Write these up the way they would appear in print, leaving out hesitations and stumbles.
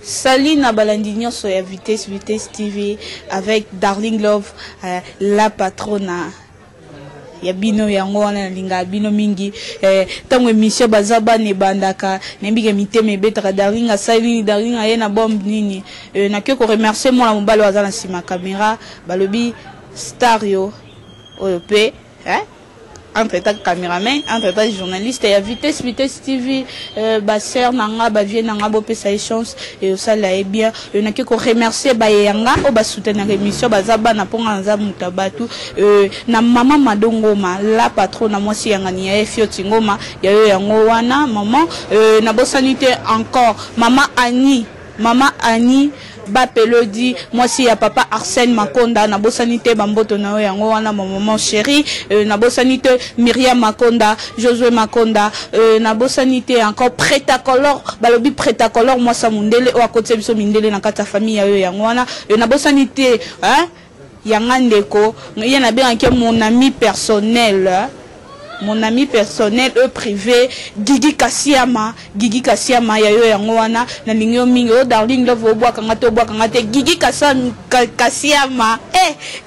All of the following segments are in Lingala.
Salut na balandinho sur Vitesse TV avec Darling Love, la patrona. Ya bino yango wana linga bino mingi tango émission bazaba ne bandaka nembike miteme betaka Darling asali Darling ayena bombe nini na ke ko remercier moi la mobalo azana sima caméra balobi Stario OP entre ta caméraman entre ta journaliste et Vitesse TV basser nanga ba vie nanga bo pesa chance et ça là est bien na ke ko remercier ba yanga o ba soutenir émission bazaba na ponga nza mutabatu na mama madongoma la patronne moi si yanga ni ya fioti ngoma ya yo yango wana maman na bo sanité encore maman Annie ba pelodi moi si ya papa Arsène Makonda na bosanité bamboto na yango wana maman chérie na bosanité Myriam Makonda Josué Makonda na bosanité encore Prêt-à-color balobi Prêt-à-color moi sa mundele o akote biso mindele na kata famille ya yango wana na bosanité yanga ndeko yana bien que mon ami personnel privé Gigi Kassiama ya yo yango wana na lingyo mingi o Darling Love obwa kanga te Gigi Kassiama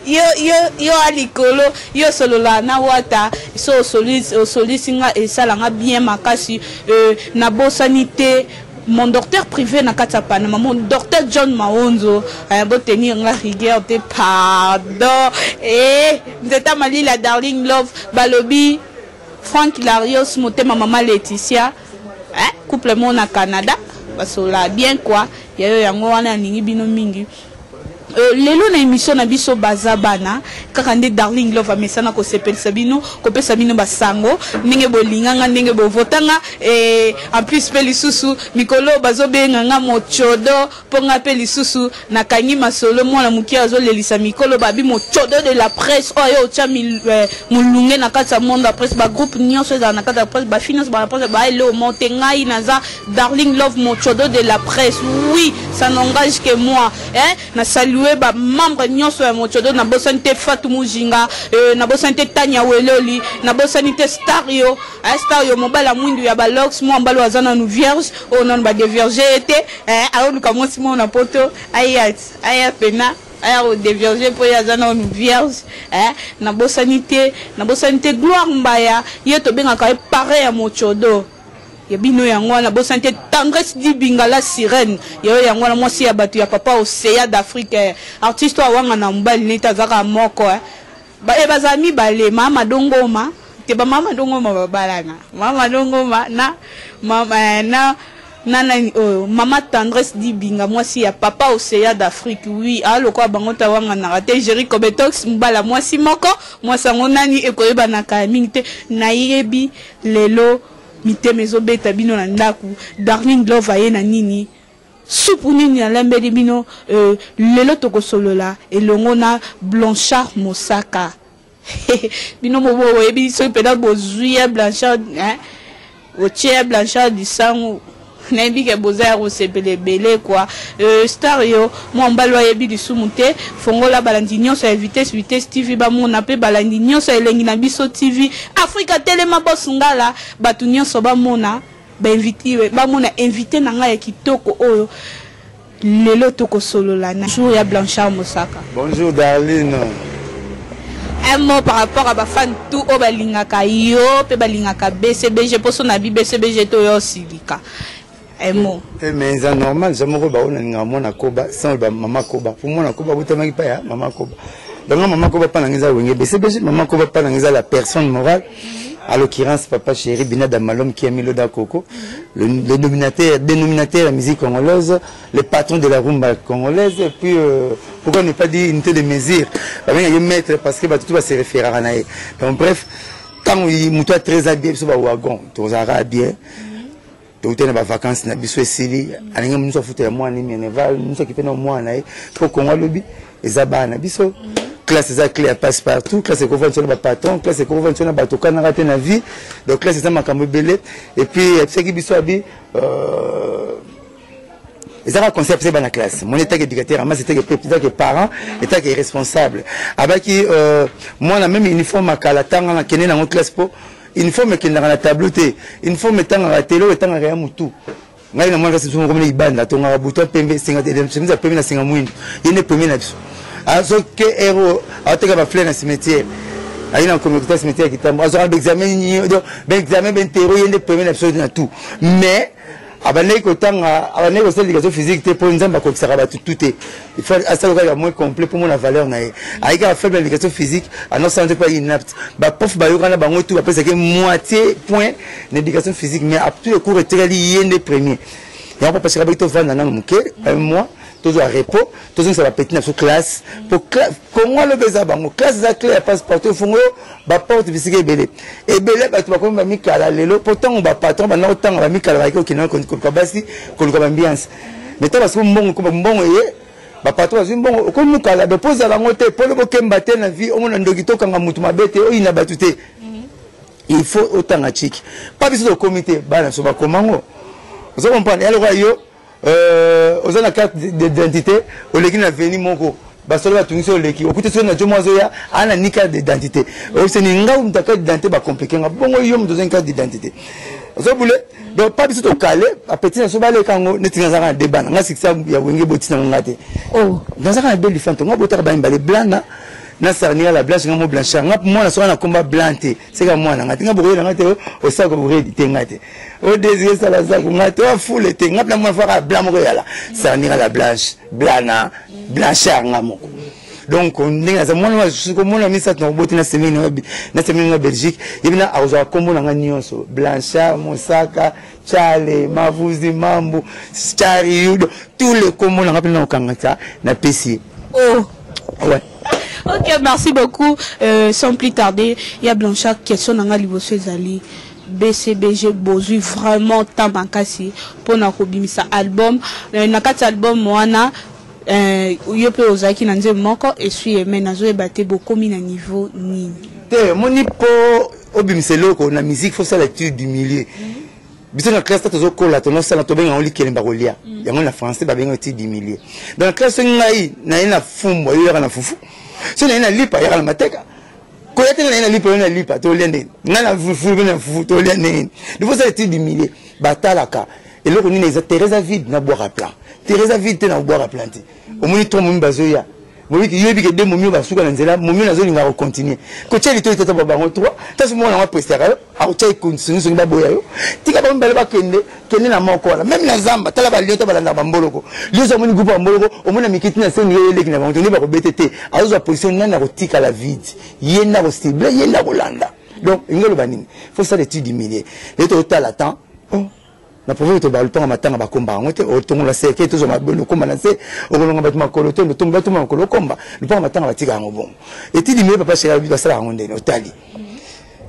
yo alikolo yo solola na wata so solisinga et salanga bien makasi na bosanité mon docteur privé na katapana mon docteur John Maonzo bo tenir la rigueur te pardon ndeta mali la Darling Love balobi Frank Larios motema maman Laetitia couple mon na Canada parce que là bien quoi ya yango wana ningi bino mingi lelo na émission na biso bazabana kaka nde Darling Love amesana ko sepelisa bino ko pesa bino basango ndenge bolinganga ndenge bovotanga en plus pe lisusu mikolo bazobenga nga mochodo ponga pe lisusu na kangi masolo mwana mukia azolelisa mikolo babi mochodo de la presse oyo cha mulunge na kata monde la presse ba groupe nyonso za na kata presse ba finance ba presse ba ele monter ngai naza Darling Love mochodo de la presse oui ça n'engage que moi na saluer ba membre nyonso ya mochodo na bosanité Fatou Mujinga na bosanité Tanya Weloli na bosanité Stario mobala mwindu ya balox mo mbalo azana nu vierge non ba de vierge était aoluka mo simo na poto aya pena aya o de vierge po ya zana nu vierge na bosanité gloire mbaya yeto benga ka pareil ya mochodo ya bino yango na bosanté tendresse di bingala sirène yo yango na mwasi ya batu ya papa Océan d'Afrique artiste wa wanga na mbali neta zaka moko ba bazami bale mama dongoma te ba mama dongoma babalana mama dongoma na mama mama tendresse di binga mwasi ya papa Océan d'Afrique oui aloko bango ta wanga na raté Jericho Betox mbala mwasi moko mwasango nani ekoyeba na kamingi te na yebi lelo mite mezo beta bino na ndaku Darling Love ayena nini supu nini na lembeli bino lelo toko solola elongo na Blanchard Mosaka bino mobo yebi so peda bozuya Blanchard otie Blanchard disango nabi ke boza ro sepele belé quoi Stario moi mbalo yebi disumute fongola balandinyo sa Vitesse TV ba mona pe balandinyo sa elengi na biso TV Africa Telema bosungala batunyo so ba mona ba invité ba mona invité na nga ya kitoko oyo lelo toko solola na jour ya Blanchard Mosaka. Bonjour Darling. Un mot par rapport à ma fan tout au balingaka yo pe balingaka BCBG poso na BCBG to yo silika. Un mot. Mais c'est normal, je me retrouve à mon Koba, sans maman Koba. Pour moi, Koba, vous t'avez pas, maman Koba. Donc, maman Koba, pas dans les BCBG, maman Koba, pas dans la personne morale. À l'occurrence, papa chéri, Binada Malom, qui a mis le Dakoko, le dénominateur de la musique congolaise, le patron de la rumba congolaise, et puis, pourquoi ne pas dire une telle mesure? Il y a un maître, parce que tout va se référer à Naé. Donc, bref, quand il m'a très habillé, il va au wagon, tout ça bien. Donc, il y a des vacances, il y a des Sili, il y a des mois, il y a des mois, il y a des mois, il y a des mois, il y a des mois, classe ça clé passe partout, classe est convention na patron, classe est convention na bato kana raté na vie. Donc classe ça makambo belé et puis ce qui biso abi et ça va concept c'est dans la classe. Mon état éducateur, moi c'était que parent, état que responsable. Abaki moi on a même uniforme à kalatanga na kene na mon classe po uniforme qui na tableau té, uniforme tanga na télé tanga rien mutu. Ngai na moi kasi somo comme ibanda tonga buto pembe 50 chemise pembe na 50 mwindu. Yene premier na biso. Azo que héros ateka ba fleur na cimetière. Aina communauté cimetière qui tambo azo examen donc examen ben terreau yene premier na biso na tout. Mais abane ko tanga abane ko l'éducation physique te pour nzamba ko tsara tout tout il faut ça le moins complet pour mon valeur na aika faire l'éducation physique à non santé pas inapte ba prof ba yokana bango tout après c'est que moitié point l'éducation physique mais à tous les cours très lié les premiers et on peut passer avec toi vendre dans muke un mois toujours à repos toujours ça va péter dans classe pour comment le besoin bango classe za clé passe partout fongo ba porte bisike belé et belé ba to ba comme mi kala lelo pourtant ba patron ba na autant ba mi kala ba ko kina ko basi ko ko ambiance mais toi parce que mbongo ko mbongo ye ba patron azwi mbongo ko mu kala ba pose la ngote polo bo kemba te na vie o mona ndokito kanga mutu mabete o ina batute il faut autant a chiki pas biso comité ba na so ba komango vous comprenez alors yo aux la carte d'identité au leki na veni moko basolo batungisi au leki okute so na jomo zoya ana ni carte d'identité o se ni nga un carte d'identité ba compliqué nga bongo yo mdo une carte d'identité so boule donc pas biso to calé a petit na so ba le kango netinga za débat nga sikisa ya wenge botina ngate oh dans ça belle différente nga botaka ba mbale blana na sarnia la blanche ngamo blanchard ngap mwana so na combat blanté c'est ka mwana ngati ngabo na ngate o sa ko buredi tengate o désir ça la za ko ngate o foule te ngap na mwana fara blanc mo yala sarnia la blanche blana blanchard ngamo donc on ndinga za mwana ko mwana misa to boti na semaine na Belgique ibina azo kombo na nyonso blanchard mosaka chale mavuzi mambu stari tous les kombo na ngapina okangata na PC oh ouais. Ok, merci beaucoup. Sans plus tarder, il y a Blanchard qui est son Ali BCBG Bozui vraiment tant bankasi pour nakobimisa album. Nakati album moana yope ozaki na nze moko et suis mais nazo ebate beaucoup mi na niveau nini. Te moni po obimiselo ko na musique faut ça l'étude du milieu. Biso na classe tazo kola to no sala to benga oli kelemba kolia. Yango na français ba benga étude du milieu. Dans la classe ngai na ina fumbo yo na fufu. Si on a une lipa, il y a la mateka. Quand il y a une lipa, il y a une lipa, tu l'as dit. Il y a une fufu, il y a une fufu, tu l'as dit. Il faut ça être du milieu. Batalaka. Et là, on a Teresa vide, na boire à plat. Teresa vide, na boire à planter. Au moins, tu as mon bazoya. Moi, il y a des moments où je suis là, mon mieux, il va continuer. Quand tu as été à Babaron 3, tu as ce moment-là, tu as continué sur le baboya. Tu as même pas kende na moko la même na zamba tala ba liota balanda bamboloko liota moni groupe bamboloko o mona mikiti na seni yele kina ba ntoni ba ko BTT azo position na ko tika la vide yenda ko stable yenda ko landa donc ngelo banini faut ça l'étude du milieu et to tala temps oh na province to ba le temps matanga ba komba ngote o tongo la seke to zo ma bono komba na se o kolonga ba makolo to to ba to makolo komba le temps matanga ba tika ngo bon étude du milieu papa chez la vie ba sala ngondene o tali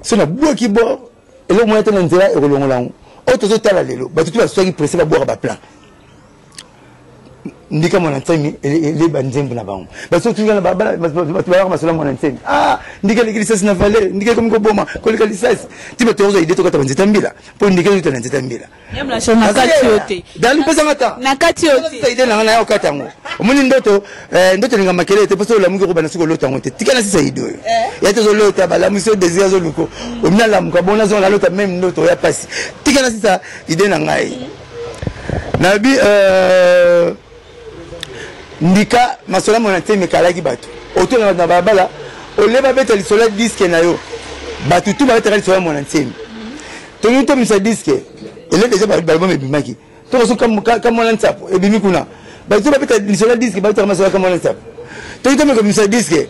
so na boki bo et le moyen tena nzela e kolonga lango autres tala lelo ba tutu ba soki pressé ba boire ba plan ndika mona ntemi les banzembu na bango ba soki ngana ba ba ba masala mona ntemi ah ndika l'église na valeur ndika comme ko boma ko le lisasi tiba tozo ide to kata banzeta mbila po ndika to na nzeta mbila yamla shona kati yote dali pesa ngata na kati yote ide na yo kata ngo omuni ndoto ninga makele te poso la mungu ko bana siko lota ngote tika na sisa ido ya to zo lota ba la mission désir zo luko omina la muka bona zo la lota même ndoto ya pasi tika na sisa ide na ngai nabi ndika masola mona te mekalaki bato oto na babala oleba beta lisola disque na yo bato tu ba beta lisola mona ntemi to nyuto misa disque ele déjà balbum ebimaki to so kam mona ntsapo ebimi kuna bato ba beta lisola disque bato masola kam mona ntsapo to nyuto me misa disque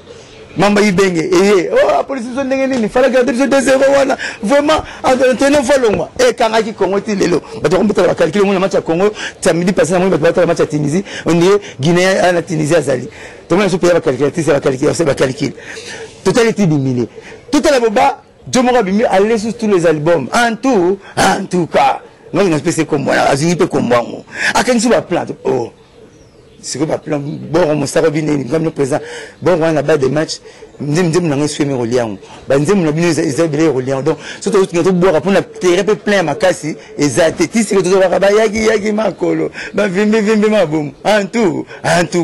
mamba ibenge oh police zo ndenge nini fala ka 2-0 wana vraiment entraîneur folongwa kanga ki Congo ti lelo bato kombeta ba calculer mo na match ya Congo samedi passé na mo bato match ya Tunisie on dit Guinée na Tunisie azali to mo na super ba calculatrice ba calculer c'est ba calcul totalité du millier tout à la boba Jomora bimi aller sur tous les albums en tout cas non une espèce comme moi azini pe comme moi akanisi ba plante oh c'est quoi plan bon on s'arrête bien comme le président bon on a bas des matchs ndem na ngai sweme reliant ba ndem na bino ezabile reliant donc surtout tu boire pour na terre plein makasi ezateti c'est que tu dois ba yaki makolo ba vimbe mabom en tout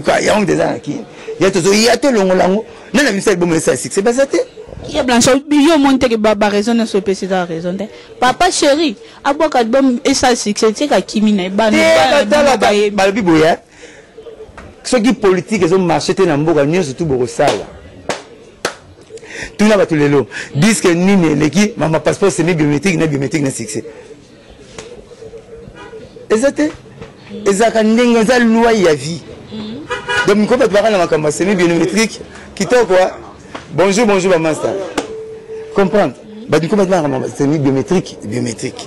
cas il y a des qui il y a tout longolango nana misel bon ça c'est pas ça. Il y a blanche, il y a monté que baba raison de ce PC dans raison. Papa chéri, aboka bom et ça c'est que Kimi na ba ba biboya. Ceux qui politiques ils ont marché dans mboka nyo surtout borosala. Tout na ba tous les lots. Disent que nini leki mama passeport c'est biométrique na succès. Exacté. Ezaka ndenge za loi ya vie. Donc ko ba parler na makamba c'est biométrique qui to quoi. Bonjour, master. Comprendre. C'est biométrique.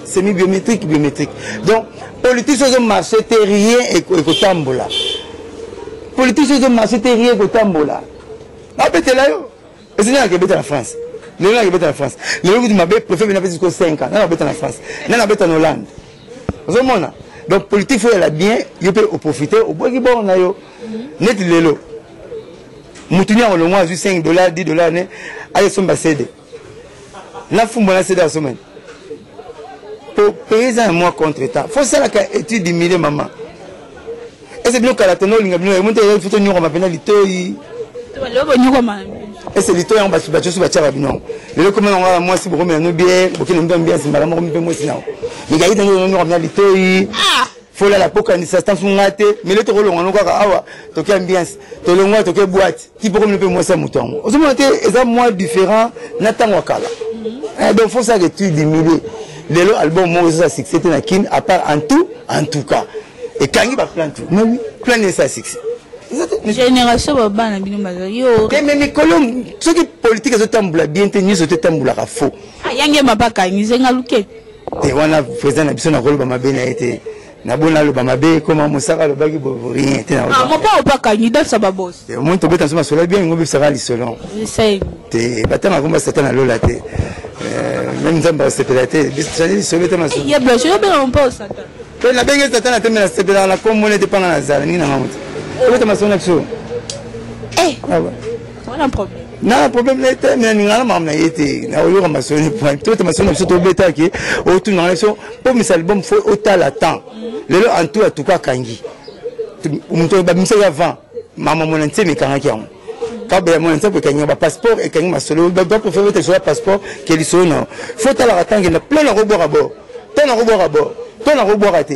C'est biométrique. Donc, politique, c'est un marché terrien et kotambola. Politique, c'est un marché terrien et kotambola. Appelez là, et c'est là que vous en France. Les gens qui habitent en France. Les gens qui préfèrent venir jusqu'à 5 ans. Nous habitons en France. Nous habitons en Hollande. Vous voyez. Donc, politique, il faut aller bien. Il peut profiter. Au bout de bon, on a eu. Net les lots. Moutunia on a $5, $10 né allez son cédé la fumba la cédé à semaine pour payer un mois contre temps faut ça la étude d'immigré maman et c'est bien que la tenue linga bien monter il faut tenir ma pénalité toi et c'est l'histoire on va se battre sur la table non le comment on va moi si vous remettez bien pour que nous bien c'est madame on peut moi sinon mais gars il nous on a l'histoire faut la poka ni ça stand fungate mais le tolo ngano kwa awa toke ambiance tolo ngwa toke boîte qui pour me moi ça mouton aux monté est moi différent n'attend wakala donc faut ça que tu diminuer les album moi ça succès na kin à part en tout cas et quand il va plan tout mais oui plan ça succès génération baba na bino baza yo mais colon ce qui politique zo tambula bien tenir zo tambula ka faux yange mabaka ni zenga luke et wana président na biso na rôle ba mabena été na bona lo bamabe comment musaka lo baki rien te na mon pas candidat ça ba boss et moi to beta soma sola bien ngobi saka li selon c'est te batama komba satana lola te même nzamba sepelate bisani solete maso ya blanche yo bela mon pas satana pe na benga satana te na sepela la comme ne dépend na zala ni na mamuti beta maso na kso ah ouais voilà problème na problème là était mais ngala mamna yete na oyo maso ni point tout maso na to beta ki o tu na leso pour mes albums faut autant la temps le en tout cas kangi muto ba mise avant mama mona ntse kanga kiango ka ba mona ntse kanga ba passeport et kanga masolo ba préférer te sur passeport que li so non faut ta la tanga na plein na robor à bord ton na robor à te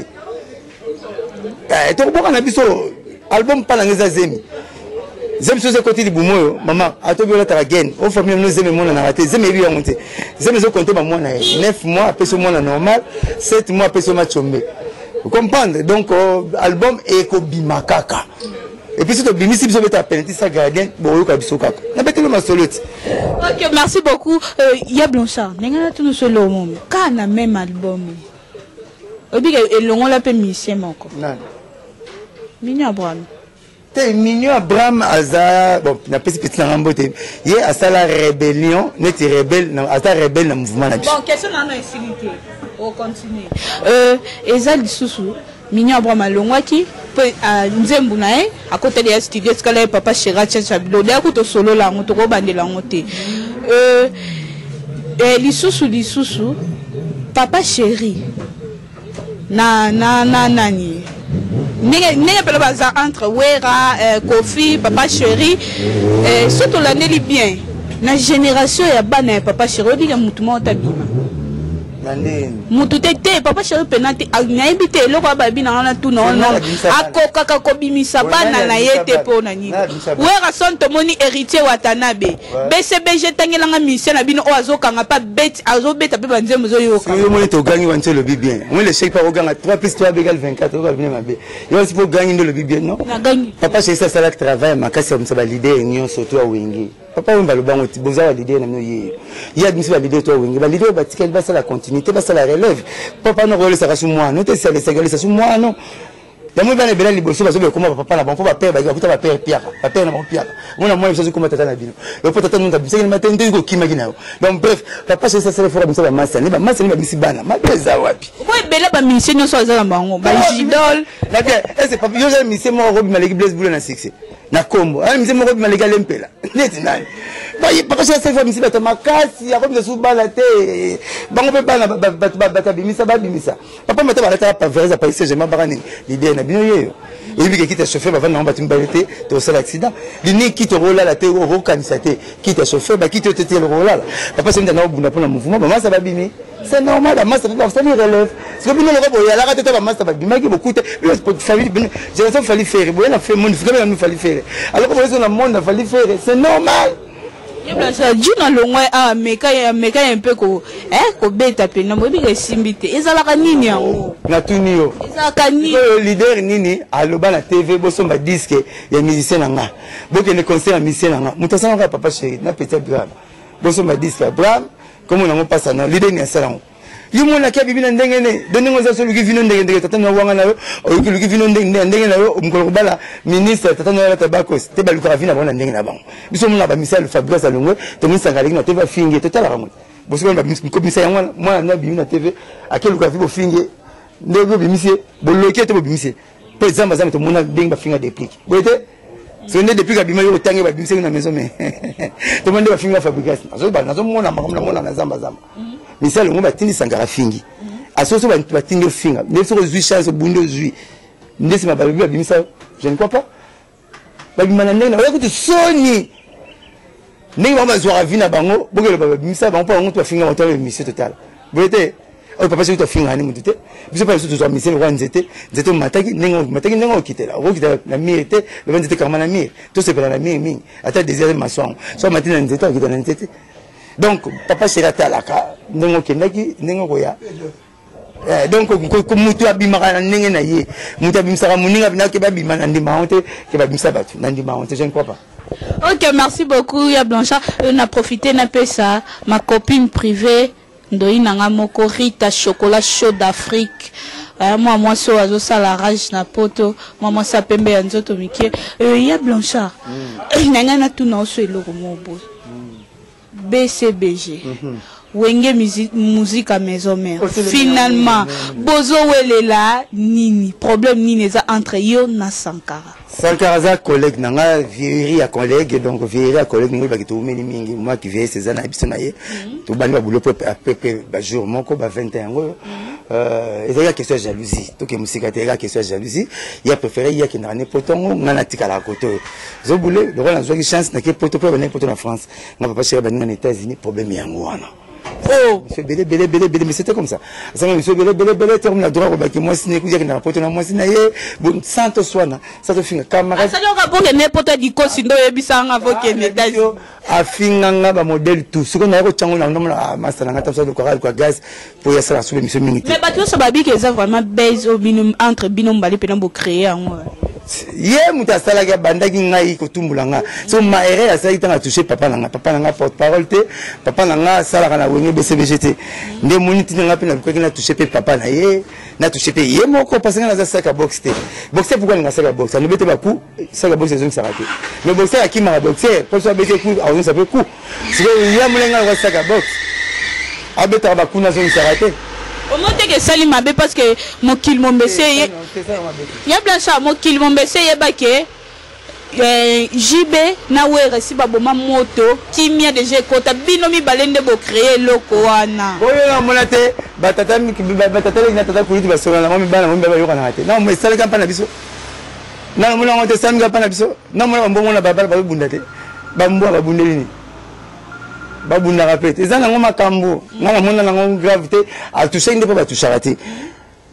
to robor na biso album pa na ngeza zemi zemi so ze côté di bumoyo mama atobi la taragen o famille no zemi mona na raté zemi bi yonte zemi zo compter ba mona 9 mois après ce mona normal 7 mois après ce match chombe. Vous comprenez? Donc, album Eko Bimakaka. Et puis, si tu bimisi, tu as pénétré ça gardien, bon, tu as bisou kaka. Na bête le masolite. Ok, merci beaucoup. Ya Blanchard, n'enga tout nous solo monde. Quand on a même album. Obi et longo la pe musicien moko. Non. Mignon Abraham. T'es Mignon Abraham Aza, bon, na petit na rambote. Yé à ça la rébellion, net rebelle, à ça rebelle dans mouvement na. Bon, question na no insilité. On continue. Ezal Dissoussou, Mignon Abraham Longwaki, Nzembu nae, à côté des studios, scalaire papa Chira Tchabilo, d'un coup au solo la moto, bande la montée. Dissoussou, papa chéri, nani. N'est pas le bazar entre Wera, Kofi, papa chéri, surtout l'année bien. La génération ya bana papa chéri, on dit que moutouma tabima. Mutute papa chéri penati agnaïbi te loko babi na na tout non akoka kako bimisa bana na yete po na nini wera son to moni héritier watanabe BCBG tangelanga mission na bino azokanga pa bet azobeta pe banzemo zo yoka yo moni to gangi wanche le bien on le chèque pas au ganga 3 plus 3 égale 24 on va venir mabe yo aussi pour gagner le bien non na gangi papa chéri ça la travail makasi on ba leader nyon surtout a wingi papa on va le bango boza wa leader na no yi ya admis ba leader to wingi ba leader ba tikel ba ça la continuité ba ça la relève papa no relève ça sous moi non te ça les ça sous moi non ya moi bana bela liboso bazo bekoma papa na bango ba père ba kuta ba père piaka ba père na bango piaka mona moi biso comme tata na bino le tata nous tabisa ni matin ndiko kimaki nayo donc bref papa c'est ça c'est fort comme ça ba massa ni ba bisi bana ma beza wapi ko bela ba mission no so za na bango ba idole na bien est-ce papa yo j'ai mission mo robi maleki bless boule na succès na kombo a mission mo robi maleki lempela neti nani ba papa c'est ça fort mission ba makasi ya comme sous bala te bango pe bana ba bimisa ba bimisa papa mata ba ta pa verza pa ici j'aime ba l'idée na bino yeyo et lui qui t'a chauffé va vendre en balité tu as l'accident l'ini qui te roule la te au canisate qui t'a chauffé ba qui te le roule là papa c'est dans bunda pour le mouvement maman ça va bimi c'est normal la masse ça lui relève c'est que bino le robo ya la rate ta masse va bimi qui beaucoup famille génération fallait faire bon la fait monde vraiment nous fallait faire alors que dans le monde fallait faire c'est normal. Juna longwa a meka un peu ko beta pe na mobi ke simbite ezalaka nini yango na tunio ezalaka nini leader nini aloba na TV bosomba disque ya musicien nanga boke ne concert ya musicien nanga mutasanga papa chéri na petit Abraham bosomba disque Abraham comme on a passé na leader ni salon yumo na kia bibina ndenge ne donengo za so luki vino ndenge tata na wanga na yo o luki vino ndenge na yo mkolo bala ministre tata na tabako te ba luka vina bona ndenge na bango biso mona ba misal Fabrice Alongwe to ministre ngaliki na TV finge to tala rango boso ba commissaire yango mwana na bibina TV akelu ka vibo finge ndego bimisie boloke to bimisie pe zamba to mona ndenge ba finga déplique boyete so ne depuis ka bima yo tangi ba bimisie na maison mais to mona ba finga fabrication nazo mona makamna mona na zamba misali ngo batindi sangara fingi asoso batindi finga ndeso ko zui chance bundo zui ndesi mababi babimisa je ne crois pas babimana ndena wa kuti soni ndenge ba mazwa vina bango bokelo babimisa bango pa ngo to finga moto le mission total boyete o papa c'est to finga ni mutute biso pa so mission wa nzete mataki ndenge okitela okitela na mirete le nzete kama na mir to se pela na mir mingi ata désir maçon so matina nzete okitela na nzete. Donc, papa c'est la talaka, n'engo kenaki, n'engo koya. Donc, comme mutu abimara n'engo na ye, mutu abimsara muninga bina ke babima nandima honte, ke babimsa batu, nandima honte, je ne crois pas. Ok, merci beaucoup, ya Blanchard. On a profité d'un peu ça, ma copine privée, Ndoi Nanga Moko, Rita Chocolat Chaud d'Afrique. Moi, so azo ça la rage na poto, moi, ça pembe anzoto mikie. Ya Blanchard, nanga na tout na so eloko mo bo. BCBG Wenge musique à maison mère finalement bozo welela nini problème nini za entre yo na Sankara za collègue nanga vieillerie à collègue donc vieillerie à collègue ngo bakito umeli mingi moi qui vieille ces années biso na ye to bani ba boulot à peu ba jour moko ba 21 ngo il y a question de jalousie to ke musika te ga question de jalousie il a préféré il y a qui na ne potongo ngana tikala côté zo boulé le roi na zo ki chance na ke poto pour venir poto na France na papa chéri bani na États-Unis problème yango wana. Oh, monsieur belé, mais c'était comme ça. Ça m'a monsieur belé, terme la droit, bah, qui moi, signé, que j'ai n'importe quoi, moi, signé, bon, sans te soigner, ça te finit, camarade. Ça doit pas que n'importe qui cause, sinon, il y a bien un avocat, mais d'ailleurs, à finir, bah, modèle tout. Ce qu'on a retenu, on a nommé la masse, on a tapé le coral, quoi, gaz, pour y aller sur monsieur Minute. Mais, bah, tu sais, babi, que ça vraiment baise au binôme, entre binôme, balé, pédant, pour créer, en moi. Ye mutasala ga bandaki ngai ko tumbulanga so maere asali tanga toucher papa nanga porte parole te papa nanga sala kana wenge BCBGT nde moniti nanga pe na ko kina toucher pe papa na ye na toucher pe ye moko parce que na za saka box te boxer pourquoi nga saka box ne bete ba coup saka box ezongi sarate mais boxer akima boxer pour ça bete coup a on ça peut coup c'est que ya mulenga ga saka box abeta ba coup na zongi sarate. Comment est-ce que Salim m'a parce que mon kill mon baissé y a Blanchard mon kill mon baissé y a baké JB na were si baboma moto kimia déjà kota binomi balende bo créer loko wana oyo na monate batata na tata kuliti basola na mami bana mami ba yoka na ate na mo sala kampana biso na mo na ngote sami kampana biso na mo na mbongo na babala ba bundate ba mbwa ba bundeli babunda rapete ezana ngoma kambo ngana mona nango gravité a toucher ndeko ba toucher raté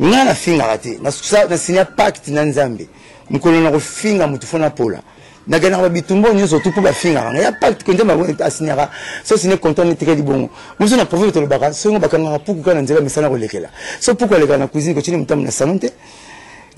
ngana finga raté na signa pacte na nzambe mukolo na ko finga mutu fona pola na gana ba bitumbo nyoso tout pour ba finga ya pacte konde ba asinyara so sine content ni très bon muso na profite to le baka so ngo bakanga puku kana nzela misana ko lekela so pourquoi le kana cuisine ko chini mutamu na salon te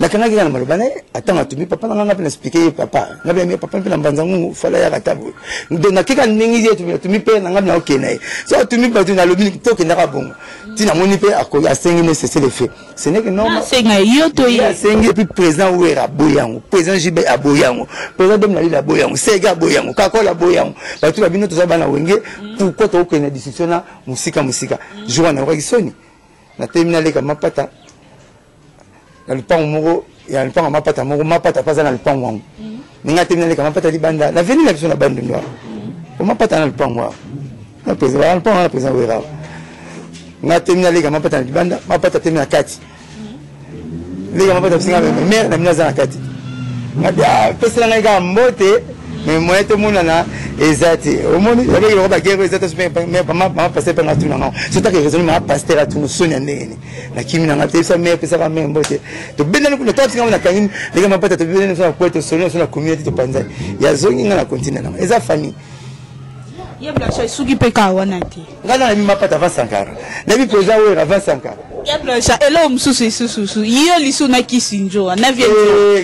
nakanga kika na maloba na attends atumi papa na nganga pe expliquer papa ngabe mi papa pe na mbanzangu fala ya katabu donc nakika ningi yetu atumi pe na ngaba na okena so atumi ba tu na lobi to ke ndaka bongo tina moni pe akoya asengi ne cesser les faits ce n'est que normal senga yoto yi asengi puis président Ouera boyango président Jibe aboyango président Dom Nali la boyango Sega boyango Kakola boyango ba tu ba bino to za bana wenge pourquoi to okena discussion na musika jour na rekisoni na terminale kama pata na lupango moko ya lupango mapata moko mapata paza na lupango wangu ninga terminale kama pata libanda na veni la biso na bande ndo ko mapata na lupango wangu na président lupango na président Ouera na terminale kama pata na libanda mapata terminale kati lega mapata singa mère na minaza na kati ngada pesa na nga mbote mais moi tout monde na ezati au monde avec le roba guerre ezati mais pas passer par tout non c'est ça que raison ma pasteur à tout sonia ndeni na kimi na ngate ça mais pesa mais mbote to benda no to tsinga na kanini lega mapata to benda so kwa to sonia so na community to panza ya zongi ngana continue na eza famille yebla sha sugi peka wana ti ngana na mapata 20 sankara na bi projet we 20 sankara yebla sha elo msusu iyo lisu na kisinjoa na vie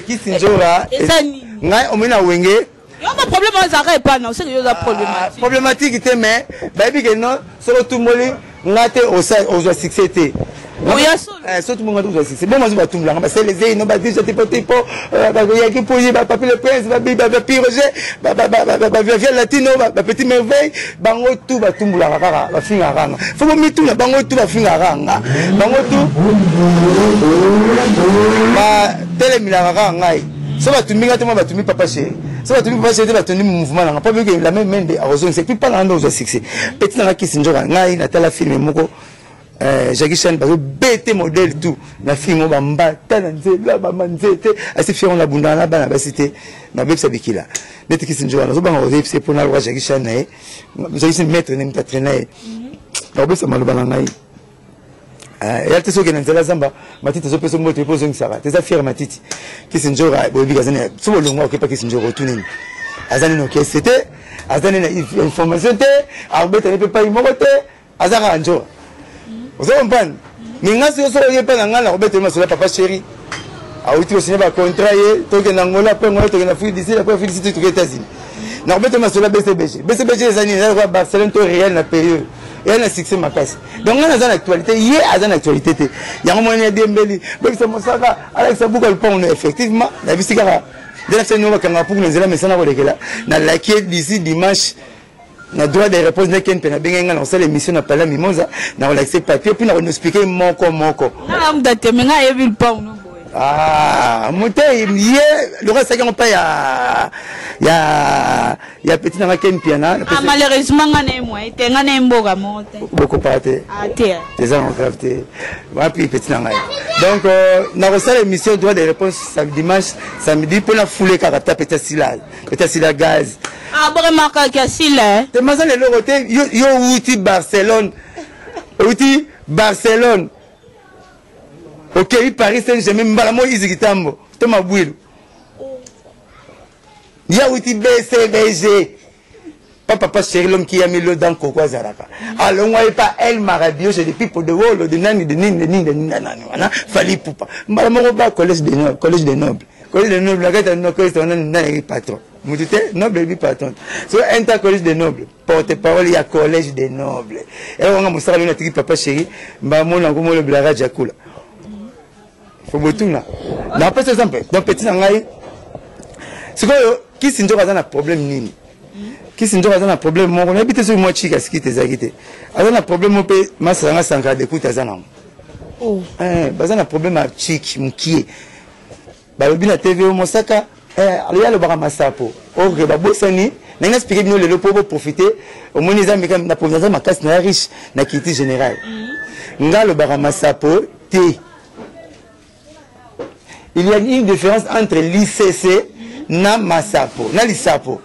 kisinjoa ngai omina wenge yo ma problème azaka pas non c'est que yo za problématique te mais baby que non solo tout moli ngate au succès te so tout monde doit succès bon moi va tout là c'est les no ba déjà tipo ba ya ki poser ba papier le prince ba piroger ba via latino ba petit merveille bango tout ba tumbula kaka ba finga ranga faut mi tout na bango tout ba finga ranga bango tout ba tele milaka ngai so ba tuminga te mo ba tumi papa chéri so ba tumi papa chéri ba tuni mouvement na pas que la même de arrosons c'est plus pas dans nos succès petit na kisinjoka ngai na tala film moko Jackie Chan ba bête modèle tout na film ba mbata na nzela ba manzete asi fion la bunda na bana ba cité na bebsa bikila net kisinjoka na so ba ngore c'est pour na roi Jackie Chan na Jackie Chan maître ne mtatre na na bebsa maloba na ngai ya te soki na nzela zamba matiti zo peso moto epozo ngisaka te za fier matiti kisinjoka bobi kazane so bolongo okepa kisinjoka tunini azani no kesete azani na information te arbeta ne peut pas imoko te azaka anjo ozo comprendre ninga so so yepa na ngala robeta ma so papa chéri a uti ko signer ba contrat ye to ke na ngola pe ngola to ke na fui d'ici la pe féliciter to ke États-Unis na robeta ma so la BCBG ezani na Barcelone to Real na période et un succès makasi donc on a une actualité hier a une actualité te yango moyen Dembélé donc c'est Mosaka Alex Abuka le pont effectivement la bisikara de la scène nous kanga pour nous la mesana ko lekela na laquelle d'ici dimanche na droit de réponse na ken pena benga na sala émission na pala mimosa na relaxer papier puis na nous expliquer moko na mdate menga evil pont ah monte hier le reste ça on pas ya petit na ken piana malheureusement ngane moi tenga na mboga mote beaucoup parté té des gens ont crafté va puis petit na ngai donc na resala émission droit de réponse dimanche samedi pour la foulée caractère petit sila gaz ah vraiment ka sila te mazale le côté yo uti Barcelone ok Paris Saint-Germain mbala mo izikitambo to mabwilu ya uti BCBG papa chéri l'homme qui a mis le dans Coco Zaraka alors on va pas elle marabio c'est des people de wall de nani de nani fali poupa mbala mo ba collège des nobles la gata no collège on a patron mutute noble bi patron so enter collège des nobles porte-parole il y a collège des nobles et on a mosala na tiki papa chéri mba mona ko mo le blaga jakula faut botuna na pas exemple donc petit ngai siko kisinjoka za na problème nini kisinjoka za na problème moko na bité so mo chika skite zakite aza na problème pe masanga sanka de kuta za na baza na problème a chiki mkie ba bina TV Mosaka aliya le baka masapo ok ba bosani na expliquer bino le pour profiter au moins les amis na province makasi na riche na kiti général nga le baka masapo te. Il y a une différence entre l'ICC na Masapo, na l'ISAPO.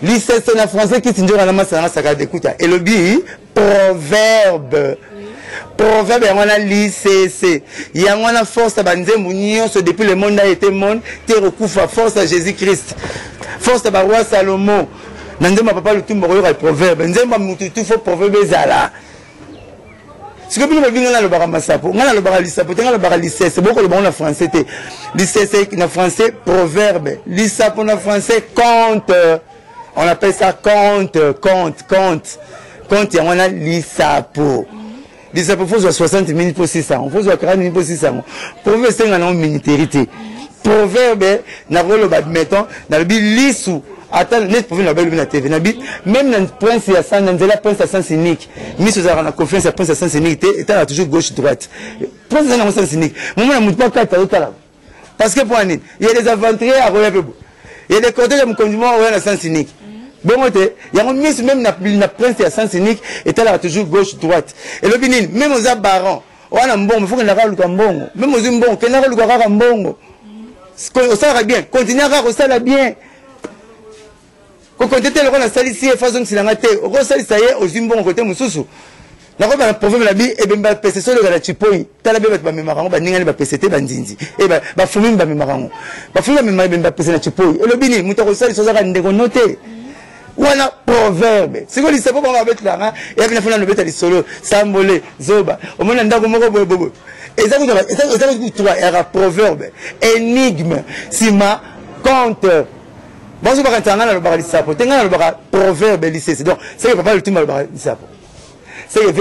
L'ICC na français qui s'injure na Masana saka d'écouter. Et le bi proverbe. Proverbe on a l'ICC. Il y a une force à banze munio depuis le monde a été monde, te recouvre force à Jésus-Christ. Force à roi Salomon. Nandema papa le tout moro le proverbe. Nzema mututu faut proverbe zala. Ce que nous avons le bar Massapo, on a le bar Lissapo, on a le bar Lissé, c'est beaucoup le bar en français. Lissé, c'est en français proverbe. Lissapo en français conte. On appelle ça conte. Conte, il y a Lissapo. Lissapo, il faut 60 minutes pour 600. Il faut 40 minutes pour 600. Proverbe, c'est un nom militaire. Proverbe, mettons, dans le lissou. Attends, net pour venir la TV. Même dans le prince, il y a ça, dans le prince à sens unique. Mis aux arts, la confiance, le prince à sens unique, il est toujours gauche-droite. Prince à sens unique. Moi, je ne suis pas capable. Parce que pour un il y a des aventuriers à relever. Il y a des côtés de mon conduit à sens unique. Bon, il y a même la prince à sens unique, il est toujours gauche-droite. Et le bénin, même aux barons, on a un bon, il faut qu'on ait un bon. Même aux bon, qu'on ait un bon. Ça va bien. Continuez à faire ça bien. Quand on était le salle ici, façon si la maté, on salle ça y est, aux imbons côté mususu. Na ko ba problème la bi e bemba pese so le la chipoi, tala be ba memarango ba ninga ba pese te ba ndinzi. E ba fumi ba memarango. Ba fumi ba bemba pese na chipoi. E lo bini muto ko salle so za ka ndeko noter. Wana proverbe. C'est quoi il sait pas comment avec là hein? Et bien fona no beta li solo, sambole, zoba. O mona ndako moko bobo. Et ça vous toi era proverbe, énigme, sima conte. Bon, je vais entendre le bar Lissapo. Tu as le bar proverbe lycée. Donc, c'est pas le tout le bar Lissapo. C'est le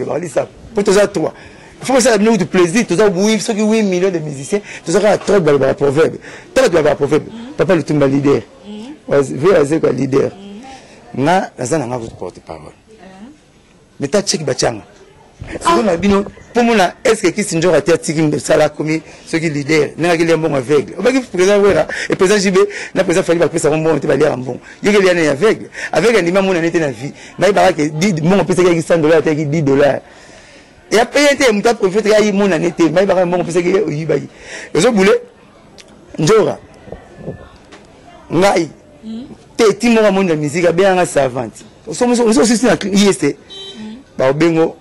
bar Lissapo. Pour tous à toi. Il faut que ça ait du plaisir. Tous à 8 millions de musiciens. Tous à trop de bar proverbe. Tu as le bar proverbe. Papa le tout le leader. C'est quoi leader? Na, la zone a votre porte-parole. Mais tu as check bachanga. Pour moi, est-ce que qui s'injure à terre, ça l'a commis, ce qui leader, n'a pas bon aveugle. On va dire président Wera, et président JB, n'a pas fallu que ça bon, on va dire bon. Il y a un aveugle. Avec un imam, on a été dans la vie. Mais il paraît que 10 mon peut qu'il y a $100, il y a $10. Et après, il y a un peu de profit, il y a mon année, mais il paraît que mon peut qu'il y a $10. Et je voulais, Njora, Ngai, t'es timon à mon musique, bien à savante. Nous sommes aussi dans l'IST. Bengo.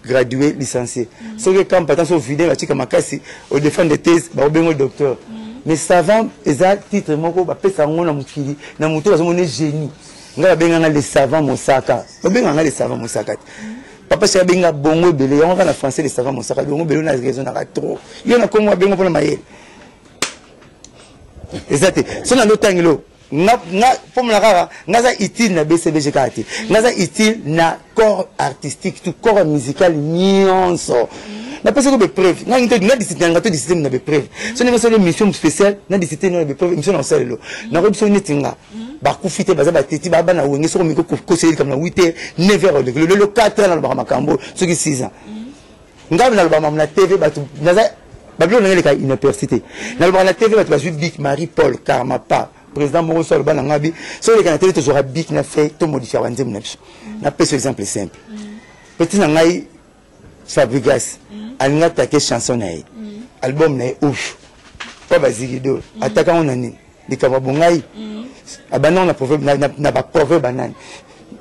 Gradué, licencié. Ce que quand patron sont vidés, la chica makasi, au défendre des thèses, bah au bengo docteur. Mais savant, exact titre, mon co, bah pèse à mon amouti, na mouto, à mon génie. Nga benga les savants mosaka. Au benga les savants mosaka. Papa c'est benga bongo belé, on va la français les savants mosaka. Bongo belé, on a raison, on a trop. Il y en a comme moi bengo pour la maille. Exact. Si on a d'autres anglo. Pour me la naza utile na BCBG kati naza utile na corps artistique tout corps musical nuance na pas que preuve na discipline na to discipline na preuve ce n'est pas une mission spéciale na discipline na preuve mission en salle na rebso netinga ba kufite baza ba teti ba na wenge so miko ko c'est comme na 8h 9h le 4h na ba makambo ce qui 6 ans ngam na ba na TV ba naza ba blo na le université na ba na TV ba jouer Big Marie Paul Karmapa président Moroso le ban ngabi so les canadiens toujours habite na fait to modifier wa nzem na biso na pèse exemple simple petit na ngai Fabrigas alinga take chanson na album na ouf pas bazigido ataka on nani likaba bongai abana na proverbe na ba proverbe banani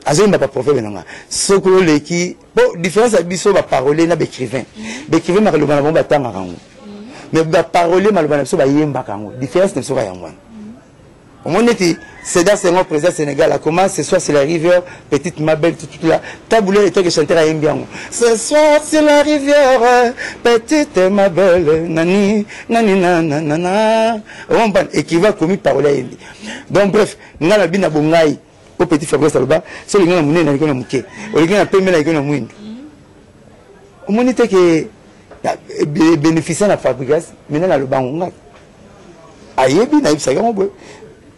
azonda ba proverbe na nga soko leki bon différence à biso ba parole na écrivain ma le ban ba tanga kango mais ba parole ma le ban biso ba yemba kango différence ne sera yango. On était, c'est dans ce président Sénégal, à comment ce soir c'est la rivière, petite ma belle, tout là. Taboulé et toi qui chantais à Mbiango. Ce soir c'est la rivière, petite ma belle, nani, nani, nanana. On va équivalent commis par la Indi. Donc bref, nous avons bien abongaï, au petit Fabrice Alba, c'est le gars mouné dans l'école mouké, au gars payé dans l'école mouine. On était que bénéficiant de la Fabrice, maintenant le banc. Aïe, bien, aïe, ça y est,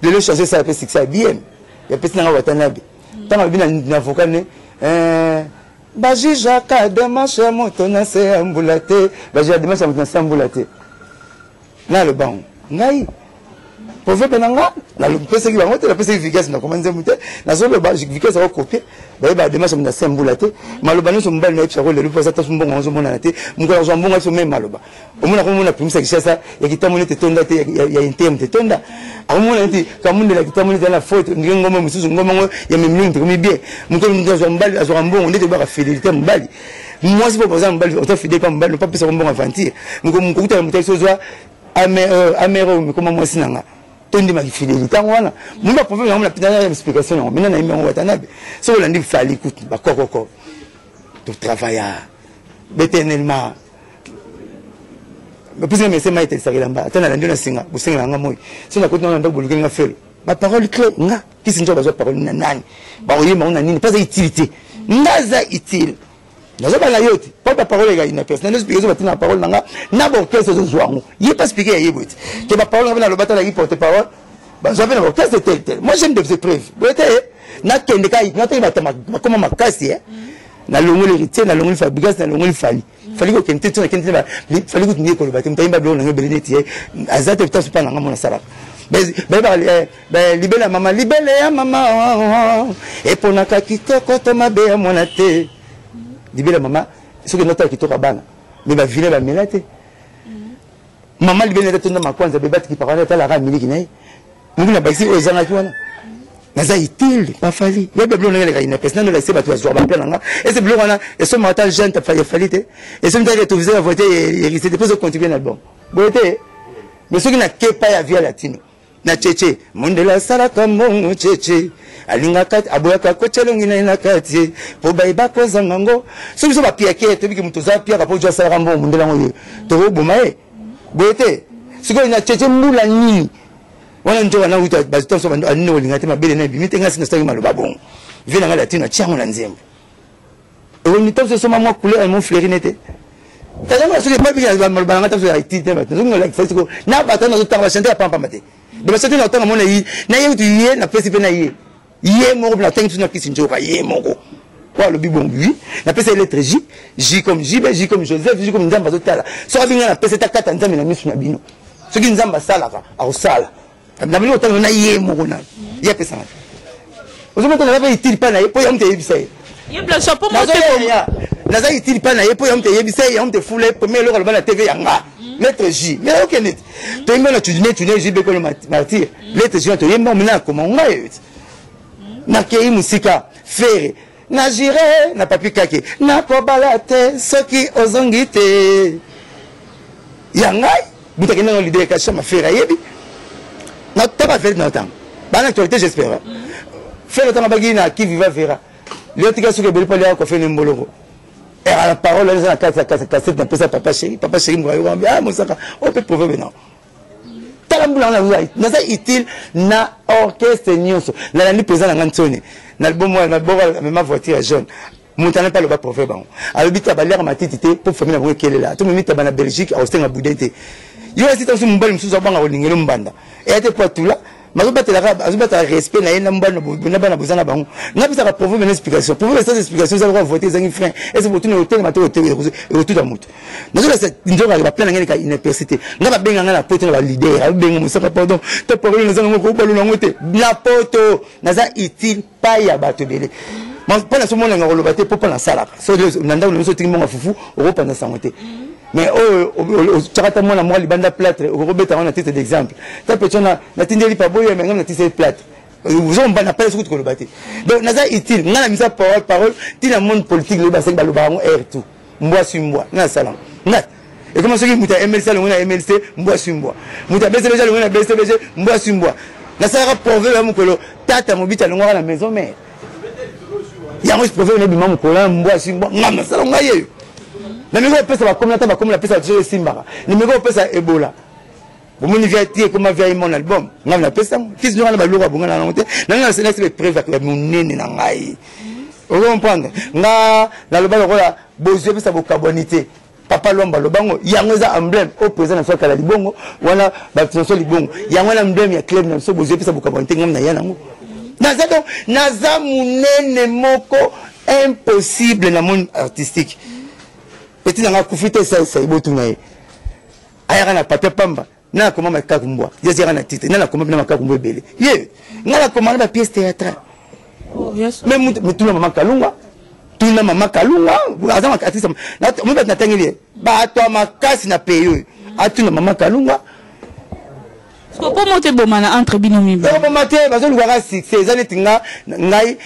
de le changer ça fait succès bien il y a petit na watanabe tant bien na avocat né baji jaka demarche moto na se ambulate baji demarche moto na se ambulate na le banc ngai Pour benanga na le pese ki bango te la pese efficace na commencer muté na zo le ba efficace à copier ba ba démarche na sembulate malobano so mbali na epsako le lupo sa ta sumbongo nzo mona te mukala zo mbongo so même maloba omona ko mona primisa kishasa ya kitamuni te tonda te ya intem te tonda amona te kamunde la kitamuni te na photo ngoma mususu ngoma ngo ya memlungu te komi bien mukolo nzo mbali azo mbongo ndete ba fidélité mbali moi c'est pas par exemple mbali autant fidèle pas mbali pas pesa mbongo aventure mukolo kuta mutaso zo amero mukoma moi sinanga tondi ma fidélité ngwana mumba problème ngona pitana explication maintenant na imi ngwa tanabe so la ndi fali écoute ba kokoko to travailler Béternellement. Mais plus que c'est maïté, ça est là-bas. Attends, la lune, singa, vous singez la moi. Si on a continué à vous faire, ma parole clé, nga, qui s'en va parole nanani. Bah, oui, mais on a pas d'utilité. Naza utile. Naza pas la yote. Pas la parole, les gars, il n'a personne. Nous expliquons la parole, nanga, n'importe quel chose jouant. Il n'est pas expliqué à Yébut. Que ma parole, on a le bâtard qui porte parole. Bah, j'avais la qu'est-ce que c'est tel. Moi, j'aime des preuves. Vous voyez, n'a qu'un des cas, n'a pas comment ma casse, na longo l'héritier, na longo le fabricant, na longo le fali. Fallait que quelqu'un te fallait que tu n'y aies pas le bâtiment. T'as pas besoin de beliner. Azat est peut-être pas dans mon salade. Libelle la maman, libelle la maman. Et pour n'a qu'à quitter quand on m'a bé à mon athée. Libelle la maman, ce que notre qui tourne à bana. Mais ma ville va m'élater. Maman libelle la tête dans ma coin, ça bébé qui parle à la rame qui n'est. Nous n'avons pas ici aux anatoires. Naza utile, pas fallu. Il y a des blancs qui ne peuvent pas laisser battre sur la plaine. Et ces blancs-là, et ce matin, jeune, t'as fallu. Et ce matin, tu faisais voter et rester depuis de contribuer à l'album. Vous voyez, mais ceux qui n'ont pas à via latino. Na tchétché, mondela sala comme mon tchétché. Alinga kat, aboyaka kochelongina na kati. Pour baïba kozangango. Ceux qui sont à pied, tu dis que mutoza pied, rapport à ça, rambo, mondela ngoye. Toro bomae. Vous voyez, ceux qui n'ont tchétché moula nini. On a un où tu as basé sur un nom, il y a un bel ennemi, mais tu as un mal au babon. Viens à la tine, tiens, on a un zem. Et on y tombe sur ce moment couleur et mon fleurinette. Tu as jamais pas bien à mal banana sur la tite, maintenant, on a fait ce que n'a pas tant de temps à chanter à Pampamate. De chanter dans le temps, mon aïe, n'a eu du yé, n'a pas si pénaïe. Yé, mon la tête sur la qui s'injure, yé, mon go. Quoi, le bibon, lui, n'a pas ces lettres J, J comme J, J comme Joseph, J comme Zamba Zotala. Soit bien la PC 4 ans, mais la mise sur la bino. Ce qui nous a sala, à sala. Na bino tanga na ye mona ya pesa ozo mona na ba itili pa na ye po ya mte yebisa ye bla chapeau mo te na za itili pa na ye po ya mte yebisa ya mte fule premier local ba na TV yanga lettre J mais ok net to imba na tu J be ko le martyr lettre J to yemba mona comment on est na kei musika faire na jire na papi kake na ko balate soki ozongite yanga butaka na leader ka chama faire yebi. Non, tu n'as pas fait notre temps. Dans l'actualité, j'espère. Faire le temps à qui vivra verra. L'autre gars, ce que je peux dire, fait un bolero. Et à la parole, elle est à la cassette, on appelle ça papa chéri. Papa chéri, moi, ah, mon sac, on peut prouver maintenant. T'as la boule en la voix. N'a pas utile, n'a orchestre, nyonso. N'a pas présent dans l'antenne. N'a pas moi, n'a pas ma voiture jaune. Mon talent pas le bas prouver, bon. Alors, il y a des gens qui ont pour faire une voix là. Tout le monde est en Belgique, à Austin, à Boudente. Il y a aussi des gens qui sont en Mbanda. Et à pas tout là, mais je vais respect na yena mbana na bozana bango. Na bisa ka prouver une explication. Pour cette explication, vous allez voter les enfants. Et c'est pour tout le hôtel matin hôtel et tout à mout. Nous là c'est une journée va plein ngene université. Na ba benga na poto na leader, benga musaka pardon. Ta parole nous allons ko balu na ngote. Na poto na za utile pa ya bato belé. Mais pas na so mona ngolo baté pour pas na sala. So nanda le so tingi monga fufu, Europe na sangote. Mais tu as tellement la moelle banda plâtre au Robert on a titre d'exemple ta personne na tindeli pas boye mais on a titre plâtre vous on bana pas sur le bâti donc naza utile ngana misa parole ti la monde politique le bassin baloba on air tout mboa sur mboa na salam nat et comment ce qui muta MLC le na MLC mboa sur mboa muta BCBG le na BCBG mboa sur mboa na sara prouver même que tata mobita le ngora la maison mère ya moi je prouver ne bima mkola mboa sur mboa ngama salam ngaye. Le numéro pesa va comme la pesa de Simba. Le numéro pesa Ebola. Vous m'avez vérifié comment vient mon album. On a pesa. Qu'est-ce que nous allons faire pour la montée? Nous allons se laisser prévoir que mon nez n'a pas. Vous comprenez? Na le bal rola bozo pesa pour carbonité. Papa lomba le bango. Il y a un emblème au président de la libongo. Voilà, baptisation libongo. Il y a un emblème, il y a club dans ce bozo pesa pour carbonité. Nous na yana ngo. Naza munene moko impossible dans le monde artistique. Petit dans la coufite ça il beau tout naïe. Ayara na papier pamba. Na comment ma kakumboa. Yezira na titre. Na comment na kakumboa belé. Ye. Na comment na pièce théâtrale. Oh yes. Même tout le maman kalunga. Tout le maman kalunga. Azama artiste. Na mo ba na tangeli. Ba to makasi na payo. Atu na maman kalunga. Pour monter bomana entre binomi. Pour monter, parce que nous avons succès. Les années tinga, ngai,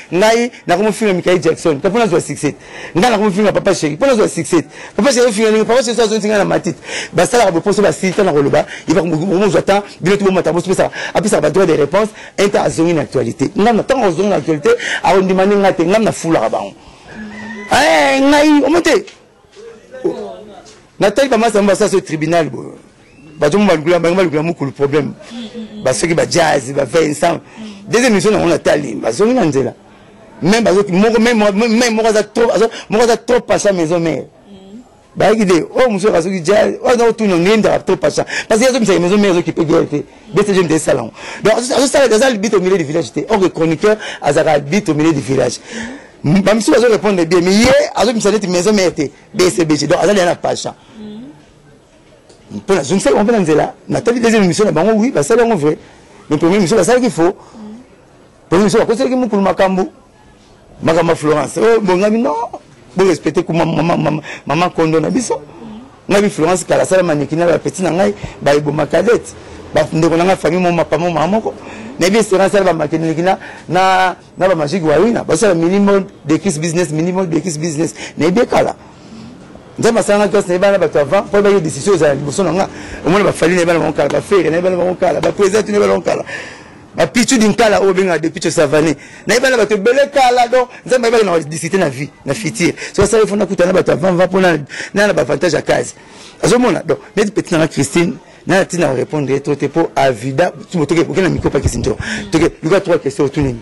na comme film Michael Jackson. Pour nous avoir succès. Na comme film Papa Chéri. Pour nous avoir succès. Papa Chéri film, Papa Chéri soit tinga na matite. Bah ça la réponse va citer na roloba. Il va nous attend. Bien tout le monde attend. Ça. Après ça va droit des réponses. Inter à zone actualité. Nous attend en zone actualité. À on demande ngate, ngam na foula rabon. Ngai, on monte. Nathalie ba masa mbasa ce tribunal bo ba tout le problème ba ceux qui ba jazz ba faire ensemble deuxième émission on Nathalie ba zo na nzela même ba zo même moi ça trop passer maison mère ba idée oh monsieur ba zo qui jazz oh non tout non n'inda trop passer parce que ça maison mère qui peut guetter BCG me salon donc ça dans le bit au milieu du village était or chroniqueur azara bit au milieu du village ba monsieur va répondre bien mais hier azo me cette maison mère était BCBG donc azali na pasha je ne sais pas, on peut dire là. Nathalie, deuxième émission, oui, ça c'est vrai. Mais première émission, c'est ça qu'il faut. Première émission, c'est ce qu'il faut pour Makambo. Makamba Florence. Bon, non. Vous respectez comme maman Kondo Nabiso. Nabi Florence, qui a la salle mannequin, la petite nangai, bah, il ma cadette. Bah, nous avons la famille, mon papa, mon maman. Nabi sera salle mannequin, na magique wawina. Bah, c'est le minimum de kiss business, minimum de kiss business. Nabi Kala. Ndama sana kwa sababu na batu avant pour bayo décision za liboso nanga omona ba fali na ba na kala ba fere na ba na kala ba président na ba na kala ba pichu dinkala o benga de pichu savane na ba na batu bele kala donc nzamba ba na discuter na vie na futur so ça il faut na kutana batu avant va pour na ba avantage à case azomona donc mais petit na Christine na tina répondre trop te pour avida tu me toke pour na micro pas question toke il y a trois questions tout nini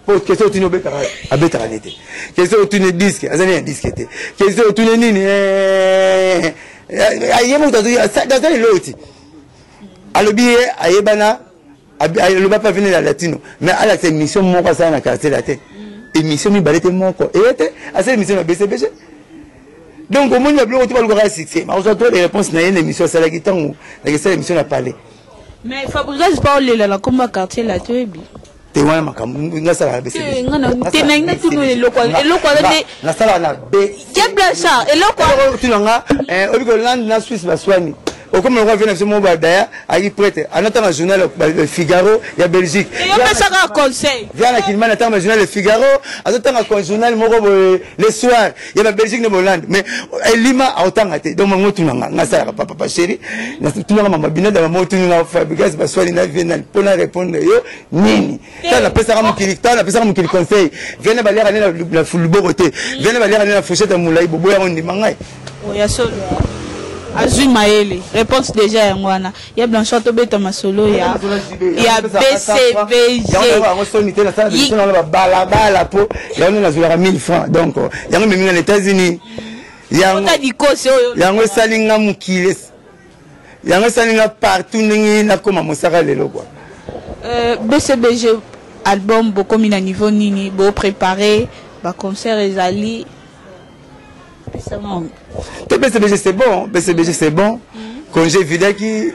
pour question tu n'obéis pas à bêta à l'été question tu ne disque azali un disque était question tu ne nini aïe mon tatou dans les lotis alobi ayebana aloba pas venir la latino mais à la émission mon pas ça na quartier la tête émission mi balete mon quoi et était à cette émission na BCBG donc au moins il y a plus de pas le succès mais aujourd'hui les réponses na une émission ça la guitare la émission n'a parlé mais Fabrice c'est pas la comme quartier la tête tewana makambu ngasa la BCBG tena ina tunu eloko na sala na B Kebla ça eloko tunanga obiko na Suisse baswani comme on va venir sur mon badaya ayi prête en attendant le journal Le Figaro il y a Belgique et on fait ça un conseil vient la Kilman attend le journal Le Figaro attend un journal moko le soir il y a Belgique de Hollande mais Lima autant até donc mon tunanga ngasa papa chéri na tunanga mama bina da mama tunanga Fabrice baswani na vient pour répondre yo nini ça la pesa comme qu'il conseil viens ba lire la football côté viens ba lire la fourchette à moulay bobo ya on mangai oya solo Azui Maele, réponse déjà ngwana. Ya Blanchard Tobeta Masolo ya BCBG. Ya bala po, ya on a joué à 1000 francs. Donc, ya même aux États-Unis. Ya on salinga mukile. Ya on salinga partout ningi na koma mosaka lelo quoi. BCBG album beaucoup mina niveau nini, beau préparé, ba concert ezali. BCBG c'est bon, BCBG c'est bon. Quand j'ai vu qui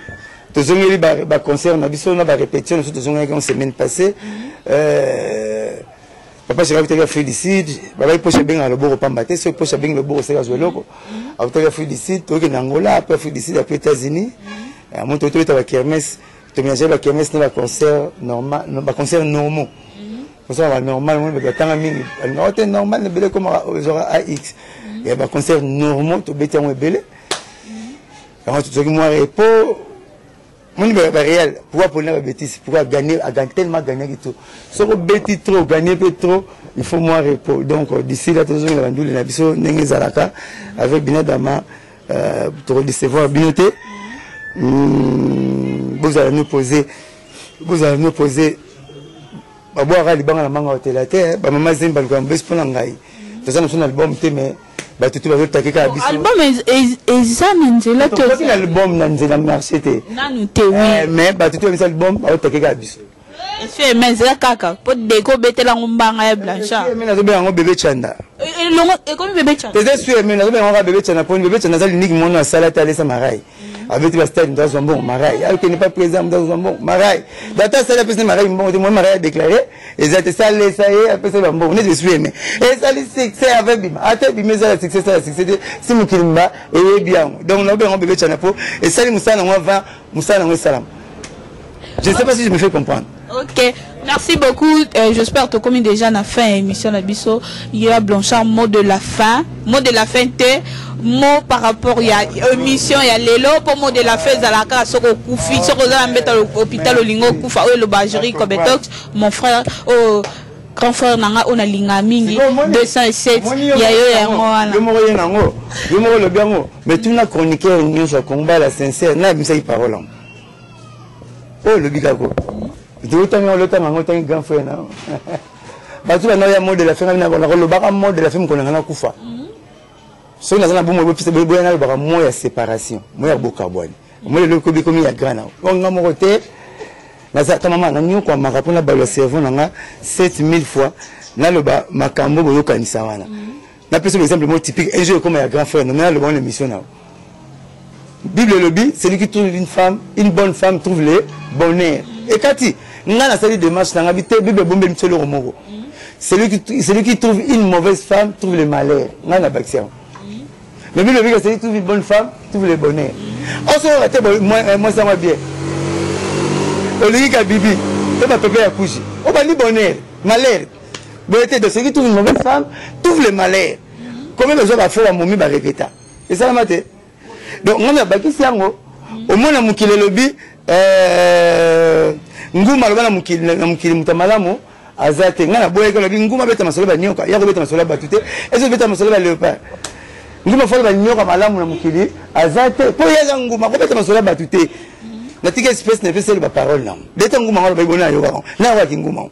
tous ont eu des concerts, on a vu ça, on a répété, nous avons eu une semaine passée. Papa j'ai vu fait d'ici, papa il poche bien le beau pambaté, c'est poche bien le beau c'est la joie loco. Après fait d'ici, tout en Angola, après fait d'ici après États-Unis. À mon tour tu es à kermesse, tu m'as la kermesse dans le concert normal, le concert normal. Pour ça normal, on va attendre mingi. Le normal, le comme aura AX. Il y a des concerts normaux, tu bêtes en belé. Quand tu te dis moi repos, mon niveau réel, pourquoi pour la bêtise, pourquoi gagner, tellement gagner que tout. Si on bêtit trop, gagner peu trop, il faut moins repos. Donc d'ici là, toujours la bandole, la biso, n'engage zalaka, avec Binadama, pour recevoir Binoté. Vous allez nous poser, boire les bancs à la manga hôtel à terre, maman Zimba le grand best pour l'angai. C'est ça notre album, mais tout le monde a quelque chose. Album est ça, Nzela. C'est l'album Nzela marché. Nanu te oui. Mais tout le album a quelque chose. C'est mais c'est kaka. Pour déco bête la ngombanga ya Blanchard. Mais na zobe ngo bébé Chanda. Et comme bébé Chanda. C'est sûr mais na zobe ngo bébé Chanda pour bébé Chanda ça l'unique mon à salata aller ça marai. Avec la stade dans un bon marai. Alors qu'il n'est pas présent dans un bon marai. Data ça la personne marai bon moi marai déclaré et ça ça y est après c'est bon on est de suivre mais et ça le succès avec bim. Attends bim ça le succès c'est mon kilimba et bien. Donc na ngo bébé Chanda pour et ça li musana ngo va musana ngo salam. Je ne sais pas si je me fais comprendre. Ok, merci beaucoup. J'espère que comme déjà na fin émission la biso, il y a Blanchard mot de la fin mot par rapport il y a émission il y a lelo pour mot de la fin zalaka soko kufi soko za mbeta l'hôpital olingo kufa o le bajeri comme mon frère grand frère nanga on a linga mingi 207 ya yo yango wana yo moko le biango mais tu na chroniqueur nyonso combat la sincère na bisa parole oh le bigako tu otanga lotanga ngotanga grand frère na batu na ya mode de la fin na le baka mode de la fin konanga na kufa so na zana bomo bopisa boya na baka mo ya séparation mo ya bokabwani mo le ko bi komi ya grana on nga mo te na za ta mama na nyo kwa makapona ba le cerveau nanga 7000 fois na le ba makambo boyo kanisa wana na pese exemple mo typique un jour comme ya grand frère na le bon émission na Bible le dit celui qui trouve une bonne femme trouve le bonheur et kati nga na sali démarche na ngabité Bible bombe mtselo romoko celui qui trouve une mauvaise femme trouve le malheur nga na baction mais Bible le dit celui qui trouve une bonne femme trouve le bonheur on se rate moi ça va bien Olika bibi, tu vas pépé à coucher. On va dire bonheur, malheur. Bon, de ceux qui trouvent une mauvaise femme, trouvent le malheur. Combien de gens va faire la momie va répéter. Et ça, maté. Donc, on a bâti ça, au moins, on a mukile lobby, nguma lobana mukile mutamalamu, azate, ngana boye kala nguma beta masolo ba nyoka, yako beta masolo ba tute, ezo beta masolo ba léopard. Nguma folo ba nyoka malamu na mukile, azate, po yaza nguma ko beta masolo ba tute. Natika espèce ne fait seule la parole là. D'être nguma ngalo ba bona yo ba. Na wa kinguma.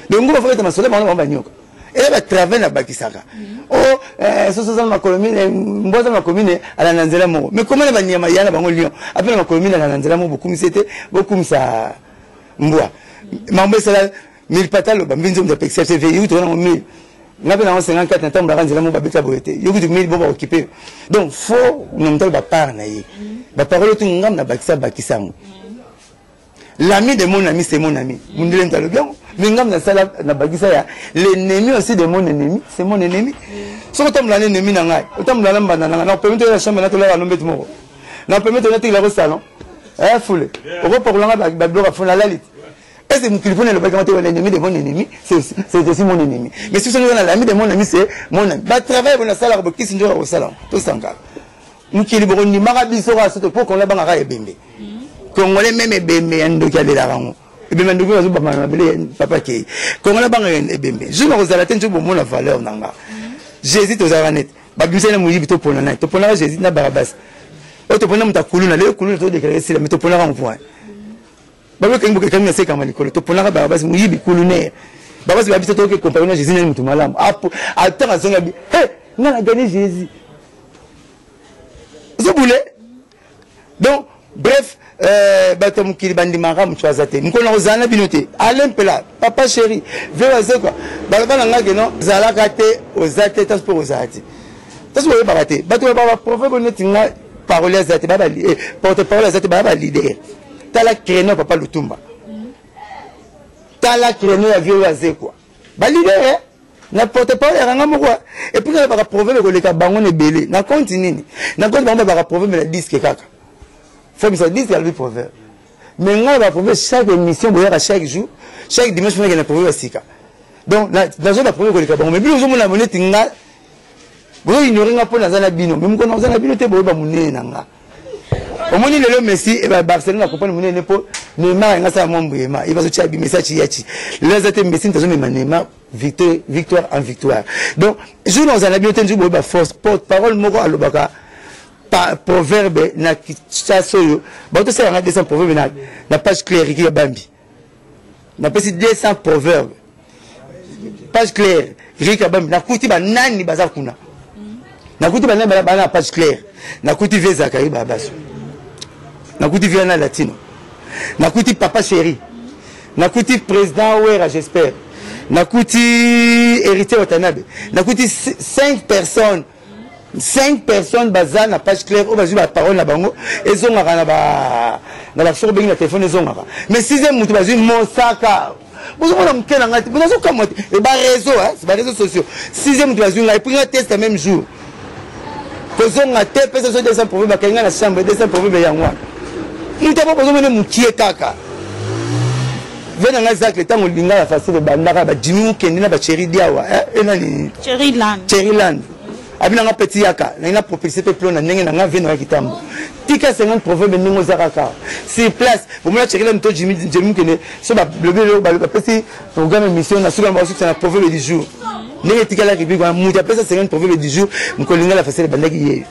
Le nguma fa beta masolo ba ba nyoka. Et ba travailler na bakisaka. Oh, ça ma commune, mboza ma commune ala nanzela mo. Mais comment ba nyama yana bango lion. Après ma commune ala nanzela mo beaucoup c'était beaucoup ça mbwa. Mambe sala 1000 patalo ba mbinzo mda pexer CV you to na 1000. Ngabe na 54 na tamba ranzela mo ba beta boete. Yo kutu 1000 bo ba occuper. Donc faut nous mtal ba par na yi. Ba parole tu ngam na bakisa mo. L'ami de mon ami, c'est mon ami. Vous ne l'entendez bien. L'ennemi aussi de mon ennemi, c'est mon ennemi. Si vous avez un ennemi, vous avez un ennemi. Vous permettez la chambre, vous avez un ennemi. Vous permettez la salon. Foule. Vous pouvez la lite. Est-ce que vous pouvez le l'ennemi de mon ennemi, c'est aussi mon ennemi. Mais si vous avez l'ami de mon ami, c'est mon ami. Travail, vous avez un salon, qui est au salon. Tout ça. Nous qui libérons ni marabiso à ce pour qu'on l'a banara et bimbe. Congolais même bembe ando kale la rango ebembe ndugu azuba mabele papa ke Congolais banga ebembe je me rozala tentu bomo la valeur nanga Jésus to zaranet ba bimsena muyibi to pona na to pona Jésus na Barabas o to pona mutakuluna le kuluna to déclarer sila mais to pona en point ba lo kengo ke kamina se kama likolo to pona Barabas muyibi kulune Barabas ba bito to ke compagnon Jésus na mutu malamu atanga zonga bi ngana gagner Jésus zo boule donc bref batom kilibandi mara mchwazate mkono ozana binote alempela papa chéri vewaze quoi balabana ngake no zalaka te ozate taspo ozati taspo barate bato ba prophète boneti nga parole azate baba porte parole azate baba leader tala créneau papa Lutumba tala créneau ya vewaze quoi ba leader na porte parole ranga moko et puis ba prophète ko leka bango ne belé na continue na compte ba prophète la disque kaka faut ça dit qu'il y a proverbe mais on va prouver chaque émission à chaque jour chaque dimanche on a prouver sika donc dans une prouver que les cabons mais bien aux hommes la monnaie tinga vous ignorez pas dans la bino même quand on a bino te boba monnaie nanga au moins le Messi et Barcelone accompagne monnaie ne po Neymar ngasa mombuyema il va se tchabi message yachi les autres Messi dans une Neymar victoire en victoire donc je dans la bino tendu boba force porte parole moko alobaka proverbe na kichasoyo bato ça nga 200 proverbe na page claire qui ya bambi na pesi 200 proverbe page claire rika bambi na kuti ba nani baza kuna na kuti ba nani na page claire na kuti veza kai babaso na kuti viana latino na kuti papa chéri na kuti président Ouera j'espère na kuti héritier Watanabe na kuti 5 personnes basent na page claire ou basent la parole na bango et ont na la sur la téléphone ils ont mais sixième mutu basent mosaka vous on me kena ngati vous comme et ba réseau hein c'est ba réseaux sociaux sixième mutu basent et puis un test le même jour ils ont un test personne de 200 problèmes ba kenga na chambre 200 problèmes ya ngwa mutu ba besoin de mukie kaka vena ngazak le tango linga la facile bandaka ba jimi mukende na ba chéri diawa et nani chéri land abina nga petit yaka na propulsé pe plan na ndenge na nga vient na kitambo tika 50 proverbe ndingo zakaka sur place pour moi checker mto Jimmy kene so ba bloquer ba pesi programme mission na suka ba suka na proverbe du jour ndenge tika la ribi kwa muta pesa 50 proverbe du jour mkolinga la facile bandaki ye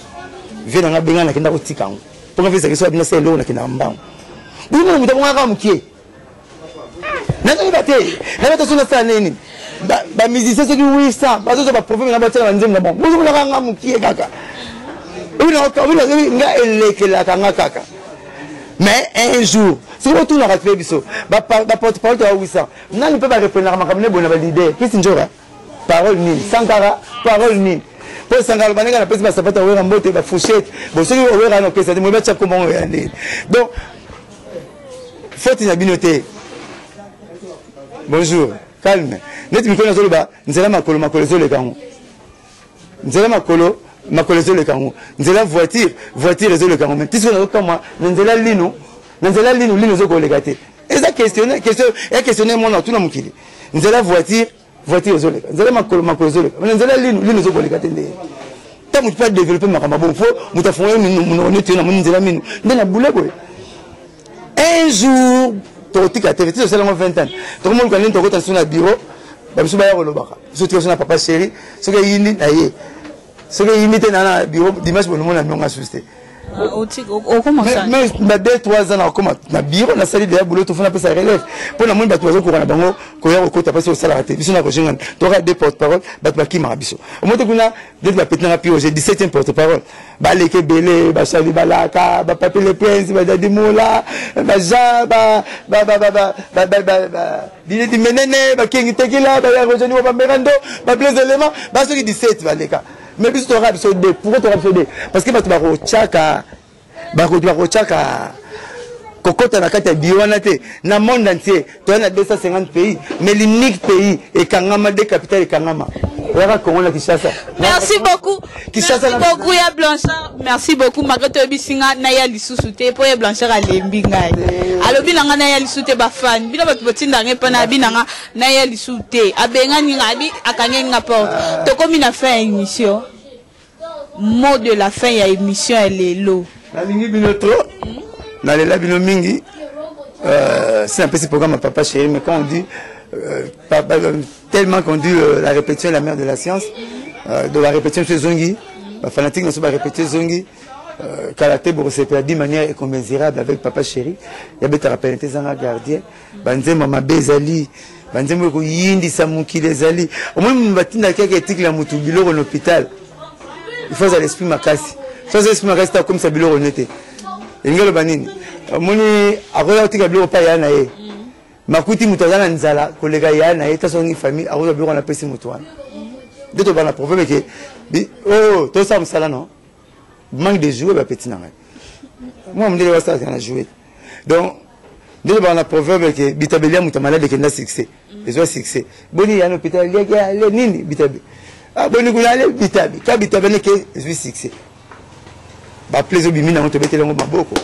vient na nga benga na kenda ko tika ngo pour nga visa so abina se lo na kenda mbango bino muta ko nga mukie na ngi bate na bata sona sa nini ba musicien ceux qui oui ça parce que ba prophète na ba tela nzembo na bon bozo na nga mukie kaka nga elekela kanga kaka mais un jour si on tourne à rattraper biso ba porte-parole de oui ça nani peut pas répondre makamne bona ba leader qu'est-ce njora parole ni sankara parole ni pour sankara banenga na pesi ba sapata wera mbote ba fourchette bon ceux qui wera no pesa de mo ba tcha comment on est donc faut une binoté. Bonjour, calme. Net mi kona zoloba, nzela makolo zole kango. Nzela makolo zole kango. Nzela voiture zole kango. Mais tiso na kama nzela lino zoko legate. Eza questionner mon tout na mukili. Nzela voiture zole. Nzela makolo zole. Nzela lino zoko legate nde. Tant que tu peux développer makamba bon faut mutafonga mon netu na mon nzela mino. Ndena boule ko. Un jour tu as été seulement 20 ans. Tout le monde connaît ton côté sur le bureau. Bah monsieur Bayaro Lobaka. Je suis sur papa chéri. Ce que il dit naïe. Ce que il dit dans le bureau dimanche pour le monde a mis en assisté. Au comment ça? Mais 2-3 ans comment na bureau na salle de boulot tout fait un peu ça relève. Pour le monde ba tozo ko na bango ko ya ko ta passer au salaire té. Biso na ko jingan. Tu auras deux porte-parole ba ba ki marabiso. Au moins kuna deux ba petna pi j'ai 17e porte-parole. Ba leke belé ba chali balaka ba papi le prince ba dadi mola ba ja ba dile di menene ba kengi tekila ba ya rojeni ba merando ba plein éléments ba ceux qui 17 ba leka. Mais puis tu auras besoin de pourquoi tu auras besoin de parce que tu vas chaka kokota na kata biwanate na monde entier tu as 250 pays mais l'unique pays est Kangama des capitales Kangama. Merci beaucoup. Merci beaucoup ya Blanchard. Merci beaucoup Magato bisinga na ya lisusuté pour ya Blanchard alembinga. Alobi nanga na ya lisusuté ba fan. Bino ba botinda ngepa na binanga na ya lisusuté. Abenga ninga abi akanyenga porte. To komi na fin émission. Mot de la fin ya émission elle est l'eau. Na mingi binoto. Na lela bino mingi. C'est un petit programme à papa chéri mais quand on dit tellement qu'on dit la répétition est la mère de la science, de la répétition chez Zongi, la fanatique ne se pas répéter Zongi, caractère pour se perdre d'une manière incommensurable avec papa chéri, il y a des thérapeutes qui sont gardien, banze maman bezali, banze mo yindi samuki les ali, au moins nous battons dans quelques articles à Moutubilo en hôpital, il faut à l'esprit makasi, faut à l'esprit makasi comme ça bilo honnête, il y a le banini, moni après article bilo pas yana e. Makuti mutazana nzala kolega ya na eta songi famille aroza biro na pesi mutwana de to bana problème que oh to ça msala non manque de jouer ba petit nanga moi me dire ça na jouer donc de to bana problème que bitabelia mutamala de kenda succès besoin succès boni ya hôpital ya le nini bitabe ah boni kuna le bitabe ka bitabe ne que je succès ba plaisir bimi na to betela ngo maboko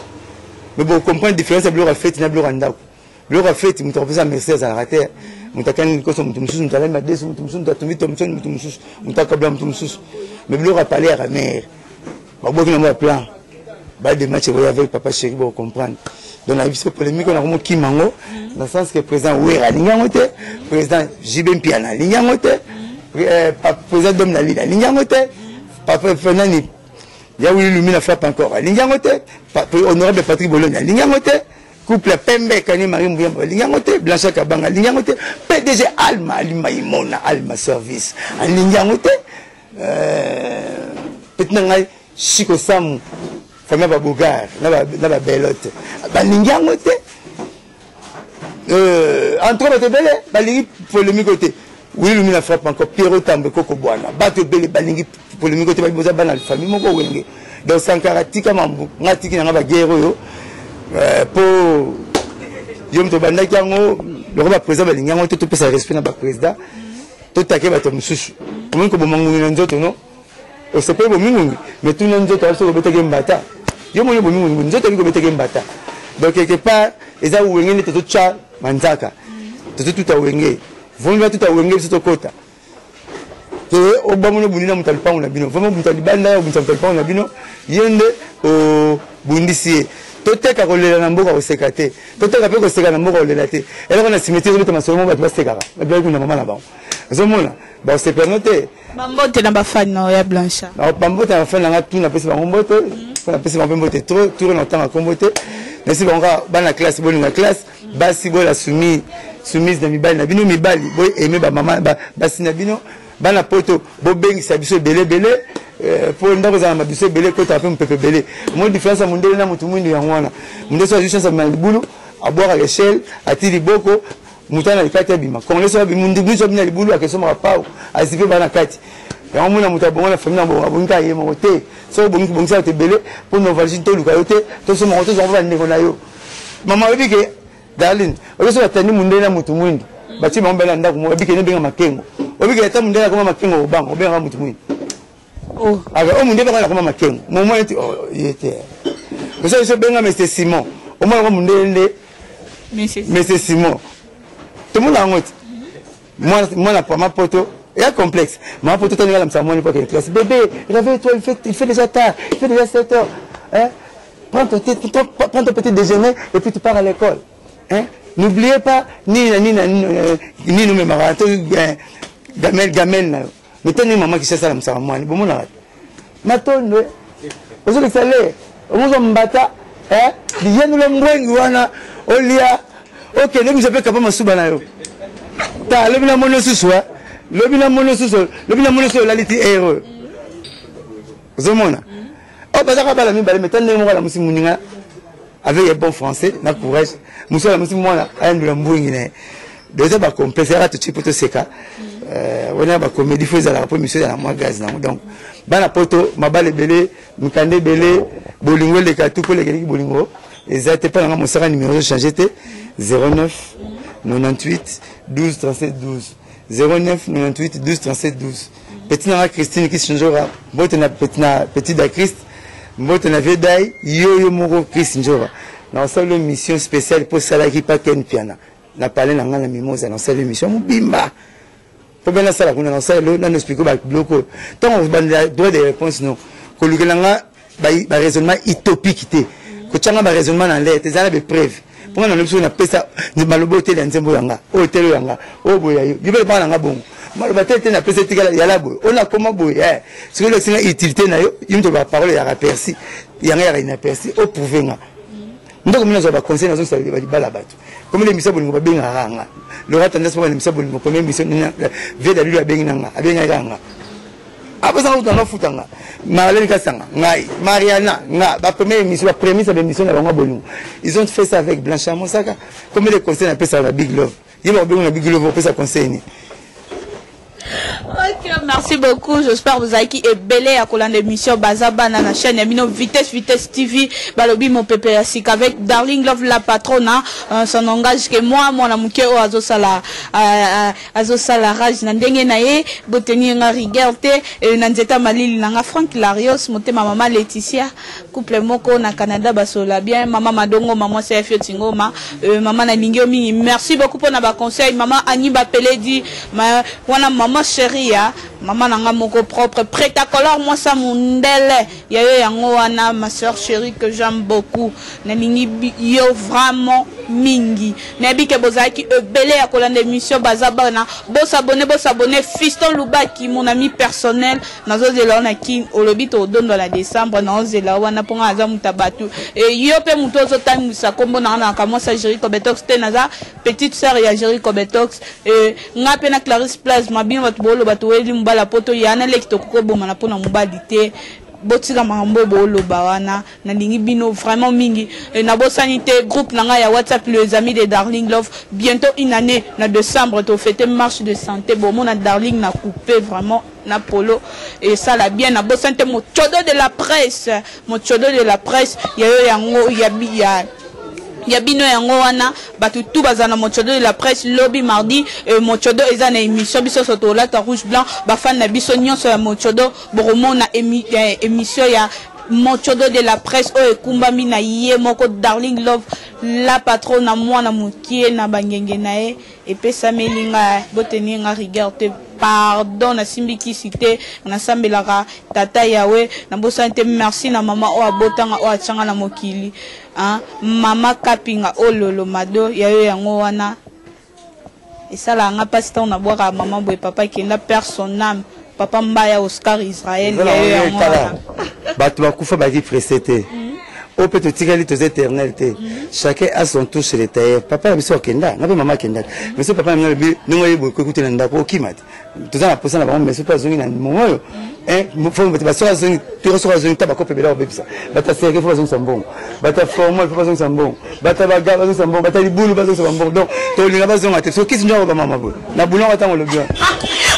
mais bon comprendre différence de blora fait na blora ndako blora fait mutu opesa Mercedes à la terre mutakani ko so mutu mususu mutala ma desu mutu mususu tatumbi to mutu mususu mutakabla mutu mususu mais blora parler à la mère ba boki na mo plan ba de match avec papa chéri pour comprendre donc la vie polémique on a vraiment qui mango dans le sens que président Wera linyangote président Jibem Piana linyangote président Dom Nalila linyangote papa Fernani ya oui lumina frappe encore linyangote honorable Patrick Bologna linyangote couple Pembe Kani Marie Mouyamba linyangote Blanchard Kabanga linyangote PDG Alma Limaimona Alma Service en linyangote peut-être Chico Samu famille Babogar na ba belote ba linyangote entre ba tebele ba lingi polémique côté oui lumina frappe encore Pierrot Tambe Koko Bwana ba tebele ba lingi polémique côté ba boza bana la famille moko wenge donc Sankara tika mambu ngatiki na ba guerre yo pour yom to banda kango le roi président balingango to pesa respect na ba président to take ba to mususu omen ko bomangu na nzoto no o se pe bomingu mais tout na nzoto so ko beteke mbata yom mo bomingu nzoto ko beteke mbata donc quelque part eza wengene to cha manzaka to tout a wenge vont tout a wenge to kota au bamono bundina mutalipa on a bino vraiment mutalibanda mutalipa on a bino yende au bundisier toteka kolela na mboka osekate toteka pe koseka na mboka olela te ela kona cimetière to masomo ba baseka ba kuna mama na ba zomona ba se pernote bambote na bafani na ya Blanchard na bambote na bafani na tuna pesa bambote na pesa bambote trop tour na temps kombote nesi bonga bana classe boni na classe basi bola soumise na mibali na bino mibali boy aimer ba mama basi na bino bana poto bobengisa biso belé pour ndako za mabiso belé ko tape mpepe belé mo différence ya mundele na mutu mwindi ya ngwana mundele so juste sa malibulu aboire à l'échelle atili boko mutana likati ya bima kongole so bimundi biso bina libulu akesoma pao asipe bana kati ya mona muta bongo la famille na bongo bonga yemo te so bongo bonga te belé pour no valisi to luka yote to so mo to zo ba ndeko na yo mama webike darling oso atani mundele na mutu mwindi bati mbela ndako mo webike ne benga makengo webike ta mundele koma makengo obango obenga mutu mwindi oh aga o mundele koma koma makengo mo mo yete oso so benga Mr Simon o mo mundele Mr Simon tout le monde a honte. Moi, la ma poteau, il y a complexe. Ma poteau, tu as la samoine pour qu'elle classe. Bébé, réveille-toi, il fait déjà tard, il fait déjà 7 heures. Hein? Prends ton petit déjeuner et puis tu pars à l'école. Hein? N'oubliez pas, ni nous mêmes, gamel, mais t'as une maman qui cherche la samoine. Bon, mon arrête. Maton, vous avez salé, vous avez mbata, hein? Viens nous le mourir, Olia. Ok, nous sommes capables de souba na yo. Ta le bina mono suswa, le bina mono suswa, la liti heureux. Zomona. Oh bazaka bala mi bala metane mo la musi muninga avec un bon français, na courage. Muso la musi mwana ayandula mbungi ne. Déjà ba complexe ra tout poto seka. On a ba comédie faut la pour monsieur dans moi gaz na donc bana poto mabale belé, mukande belé, bolingo le katu ko le bolingo. Exactement pas dans mon sera numéro changé 09 98 12 37 12 09 98 12 37 12 petit na Christine qui changera bote na petit da Christ bote na vedai yo moko Christ njora na seule mission spéciale pour sala qui pas ken piana na parler na ngana mimosa na seule mission mubimba pour bien sala kuna na seule na expliquer ba bloco tant on va droit de réponse non ko lukelanga ba raisonnement utopique té ko tchanga ba raisonnement na lettre ezala be preuve pour na leso na pesa ni malobo tele nzembo yanga o tele yanga o boya yo yibele ba na ngabongo maloba tete na pesa tikala ya labo on a comment boya ce que le singa utilité na yo yimto ba parole ya raperci yanga ya ina perci o prouvenga ndoko mina zo ba conseil na zo sa ba bala batu comme les misabo ngo ba benga ranga le rat tendance pour les misabo ngo comme mission na veda lui abenga nga abenga ranga après ça on a futanga Marlène Kassanga ngai Mariana nga ba première émission la première émission na bango bolungu ils ont fait ça avec Blanchard Mosaka comme les conseils appellent ça la Big Love yeba benga na Big Love pour ça conseil. Ok, merci beaucoup. J'espère que vous avez qui est belé à coller l'émission Bazaba na chaîne Yamino Vitesse TV. Balobi mon pépé asik avec Darling Love la patronne. Son engage que moi na muke o azosala rage na ndenge na ye boteni nga rigueur te na nzeta malili na nga Frank Larios motema mama Laetitia couple moko na Canada basola bien mama Madongo maman CF Tingoma mama na lingio mingi. Merci beaucoup pour na ba conseil maman Annie Bapele dit wana maman chérie ya maman nanga moko propre prête à color moi ça mundele ya yo yango wana ma sœur chérie que j'aime beaucoup na lingi yo vraiment mingi na bike bozaki belé à kolande émission bazaba na bo s'abonner Fiston Lubaki mon ami personnel nazo zela na king olobi to dondo la décembre na zela wana ponga aza mutabatu et yo pe muto zo time sa kombo na kamo sa Jerry Kobetox te naza petite sœur ya Jerry Kobetox nga pe na Clarisse Place mabino batu bolo batu weli mbala poto yana lekto ko boma na pona mbali te botika mambo bolo bawana na lingi bino vraiment mingi na bosanité groupe nanga ya WhatsApp les amis de Darling Love bientôt une année na décembre to fêter marche de santé bon mon Darling na coupé vraiment na polo et ça la bien na bosanité mo chodo de la presse ya yo yango ya bino yango wana batu tout bazana mochodo de la presse lobby mardi mochodo ezana émission biso soto la rouge blanc ba fan na biso nyonso ya mochodo boromona émission ya mochodo de la presse o ekumbami na ye moko Darling Love la patronne na mwana mukie na bangenge na e epesami linga boteni nga rigueur te pardon na simbiki cité na sambelaka tata yawe na bosante merci na mama o abotanga o achanga na mokili hein mama kapinga ololo mado yayo yango wana esala nga pasteur na bwaka mama boy papa kenda personnam papa mbaya Oscar Israël yayo yango bato bakufa baki précédé au peut te tirer les éternels chacun a son tour chez les tailleurs papa la biso kenda ngabe mama kenda monsieur papa na bi ngoye bo écouter na ndako kimati tout ça na posa na ba mais c'est pas zongi na moyo mo faut mettre ba so zongi tu reçois zongi tabako pebela obebisa bata serre faut zongi sambon bata formal faut zongi sambon bata baga zongi sambon bata libulu ba zongi sambon donc to linga ba zongi so kisi ndio ba mama bo na boulon attend le bien.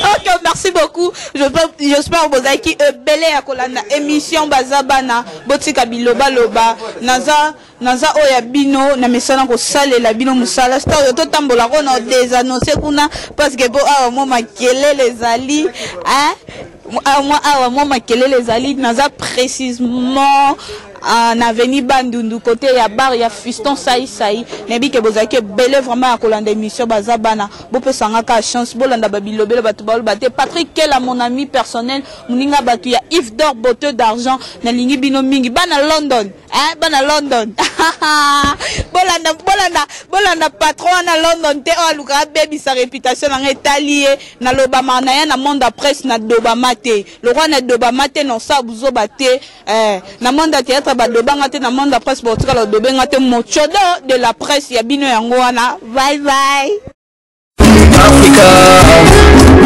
Ok, merci beaucoup. J'espère que vous avez belé à kolanda émission bazabana botika biloba loba naza oya bino na mesana ko sale la bino musala story to tambola ko na désannoncer kuna parce que bo awa mo makele les ali hein awa mo makele les ali naza précisément en avenue Bandundu côté ya bar ya fiston saï nebi ke bozaki belé vraiment à kolanda émission bazabana bo pesanga ka chance bolanda babilobelo batu balobate Patrick Kela mon ami personnel muninga batu ya Yves d'or beauté d'argent na lingi bino mingi bana London hein bana London bolanda patron na London te o luka baby sa réputation na etalié na lobama na ya na monde presse na dobama te le roi na dobama te non sa buzo bate na monde théâtre badobanga te na monde presse botika lo dobenga te mochodo de la presse ya bino yango wana bye bye Africa